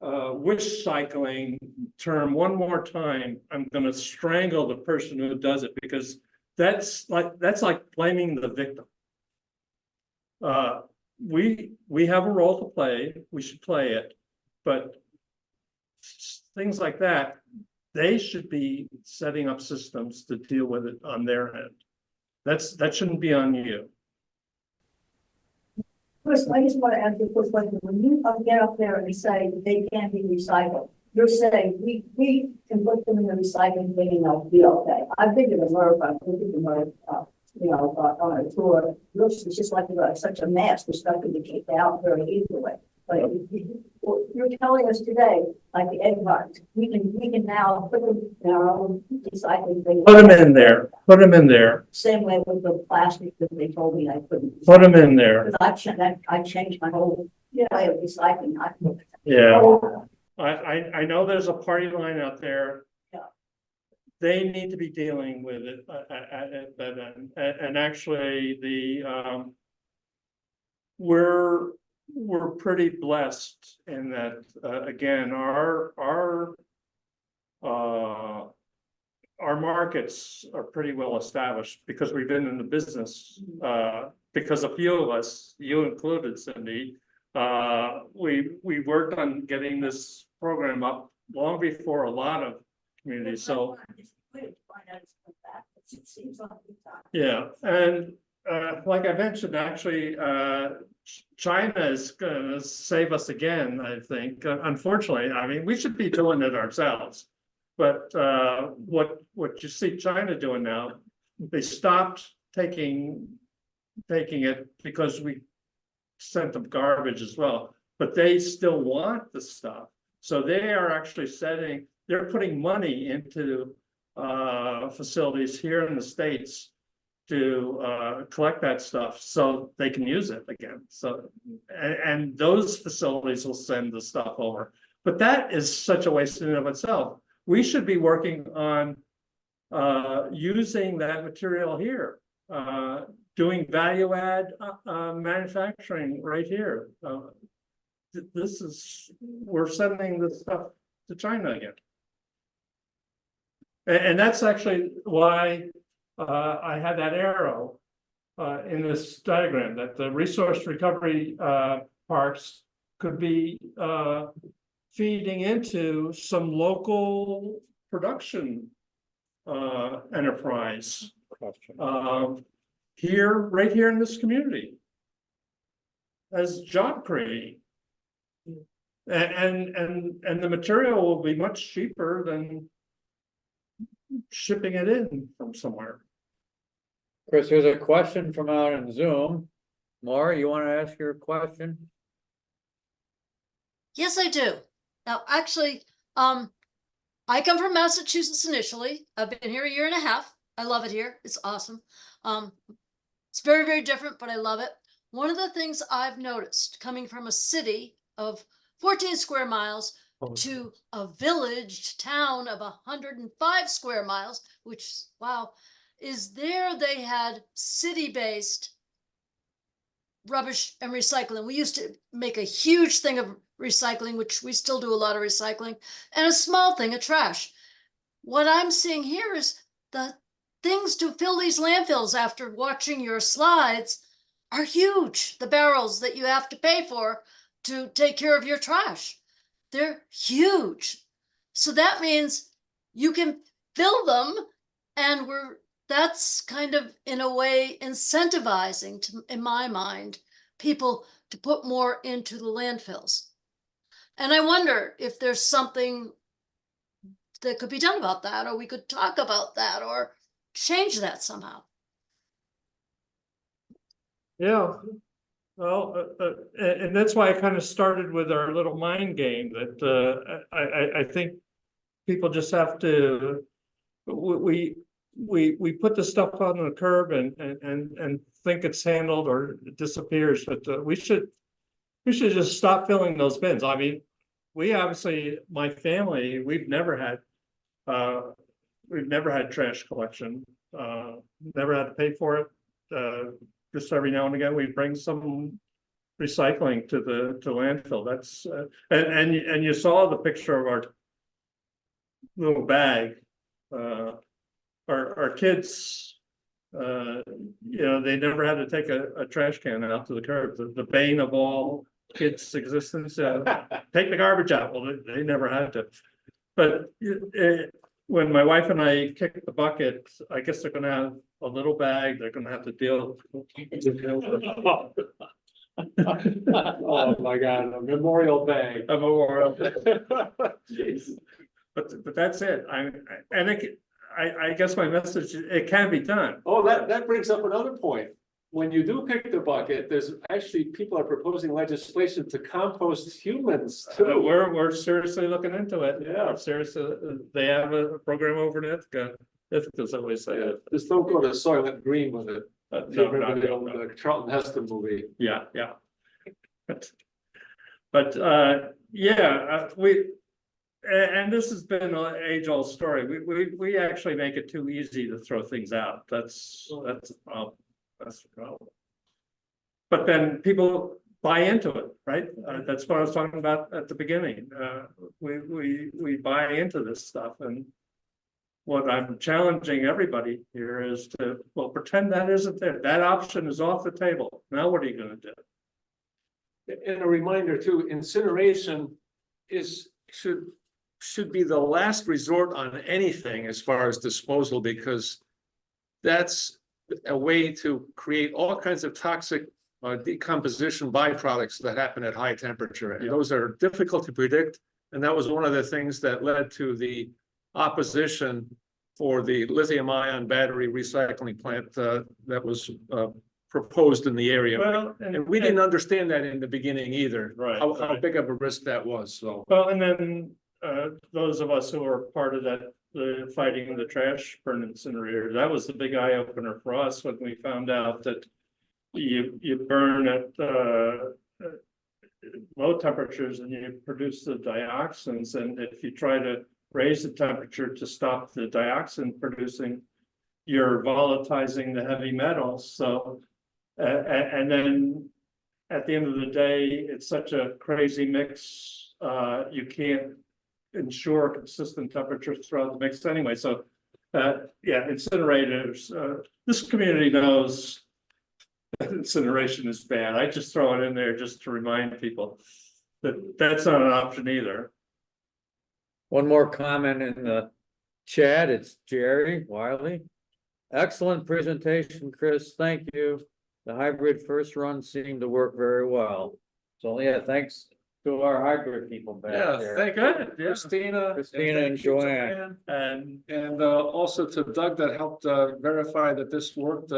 wish cycling term one more time, I'm going to strangle the person who does it, because that's like blaming the victim. We have a role to play. We should play it, but things like that, they should be setting up systems to deal with it on their end. That shouldn't be on you. Chris, I just want to ask you a quick question. When you get up there and say they can't be recycled, you're saying we can put them in the recycling bin and they'll be okay. I've been to the MRF, I've been to the MRF, on a tour. It's just like such a mess. The stuff can be kicked out very easily. But you're telling us today, like the egg cartons, we can now put them in our own recycling bin. Put them in there. Put them in there. Same way with the plastic that they told me I couldn't. Put them in there. Because I changed my whole way of recycling. Yeah. I know there's a party line out there. Yeah. they need to be dealing with it at that end. And actually, we're pretty blessed in that, again, our markets are pretty well established because we've been in the business, because a few of us, you included, Cindy, we worked on getting this program up long before a lot of communities, so. It seems like we thought. Yeah, and like I mentioned, actually, China is gonna save us again, I think. Unfortunately, I mean, we should be doing it ourselves. But what you see China doing now, they stopped taking it because we sent them garbage as well, but they still want the stuff. So they are actually they're putting money into facilities here in the States to collect that stuff so they can use it again. So, and those facilities will send the stuff over. But that is such a waste in and of itself. We should be working on using that material here, doing value add manufacturing right here. We're sending this stuff to China again. And that's actually why I had that arrow in this diagram, that the resource recovery parks could be feeding into some local production enterprise right here in this community as job creating. And the material will be much cheaper than shipping it in from somewhere. Chris, here's a question from out in Zoom. Maura, you want to ask your question? Yes, I do. Now, actually, I come from Massachusetts initially. I've been here a year and a half. I love it here. It's awesome. It's very, very different, but I love it. One of the things I've noticed coming from a city of 14 square miles to a village town of 105 square miles, which, wow, is there they had city-based rubbish and recycling. We used to make a huge thing of recycling, which we still do a lot of recycling, and a small thing of trash. What I'm seeing here is the things to fill these landfills after watching your slides are huge. The barrels that you have to pay for to take care of your trash, they're huge. So that means you can fill them, and that's kind of, in a way, incentivizing, in my mind, people to put more into the landfills. And I wonder if there's something that could be done about that, or we could talk about that, or change that somehow. Yeah, well, and that's why I kind of started with our little mind game that I think people just have to, we put the stuff on the curb and think it's handled or it disappears, but we should just stop filling those bins. I mean, we obviously, my family, we've never had trash collection, never had to pay for it. Just every now and again, we bring some recycling to landfill. That's and you saw the picture of our little bag. Our kids, they never had to take a trash can out to the curb. The bane of all kids' existence. Take the garbage out. Well, they never had to. But when my wife and I kick the bucket, I guess they're going to have a little bag. They're going to have to deal. Oh my God, a memorial bag. A memorial bag. Jeez. But that's it. I guess my message, it can be done. Oh, that brings up another point. When you do pick the bucket, there's actually people are proposing legislation to compost humans too. We're seriously looking into it. Yeah. Seriously, they have a program over in Ithaca. Ithaca's always say it. Just don't go to Soylent Green with it. No, The Charlton Heston movie. Yeah. But yeah, And this has been an age-old story. We actually make it too easy to throw things out. That's the problem. That's the problem. But then people buy into it, right? That's what I was talking about at the beginning. We buy into this stuff, and what I'm challenging everybody here is to, well, pretend that isn't there. That option is off the table. Now what are you gonna do? And a reminder too, incineration should be the last resort on anything as far as disposal, because that's a way to create all kinds of toxic decomposition byproducts that happen at high temperature. And those are difficult to predict. And that was one of the things that led to the opposition for the lithium ion battery recycling plant that was proposed in the area. Well, And we didn't understand that in the beginning either. Right, How right. big of a risk that was, so. Well, and then those of us who were part of that, the fighting the trash burn incinerator, that was the big eye opener for us when we found out that you burn at low temperatures and you produce the dioxins, and if you try to raise the temperature to stop the dioxin producing, you're volatilizing the heavy metals. So and then at the end of the day, it's such a crazy mix, you can't ensure consistent temperatures throughout the mix anyway. So yeah, incinerators, this community knows that incineration is bad. I just throw it in there just to remind people that that's not an option either. One more comment in the chat, it's Jerry Wiley. Excellent presentation, Chris, thank you. The hybrid first run seemed to work very well. So yeah, thanks to our hybrid people back there. Thank Good, you, yeah. Christina. Christina and Joanne. And Also to Doug that helped verify that this worked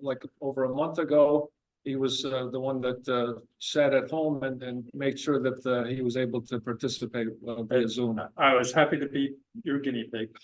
like over a month ago. He was the one that sat at home and made sure that he was able to participate via Zoom. I was happy to be your guinea pig.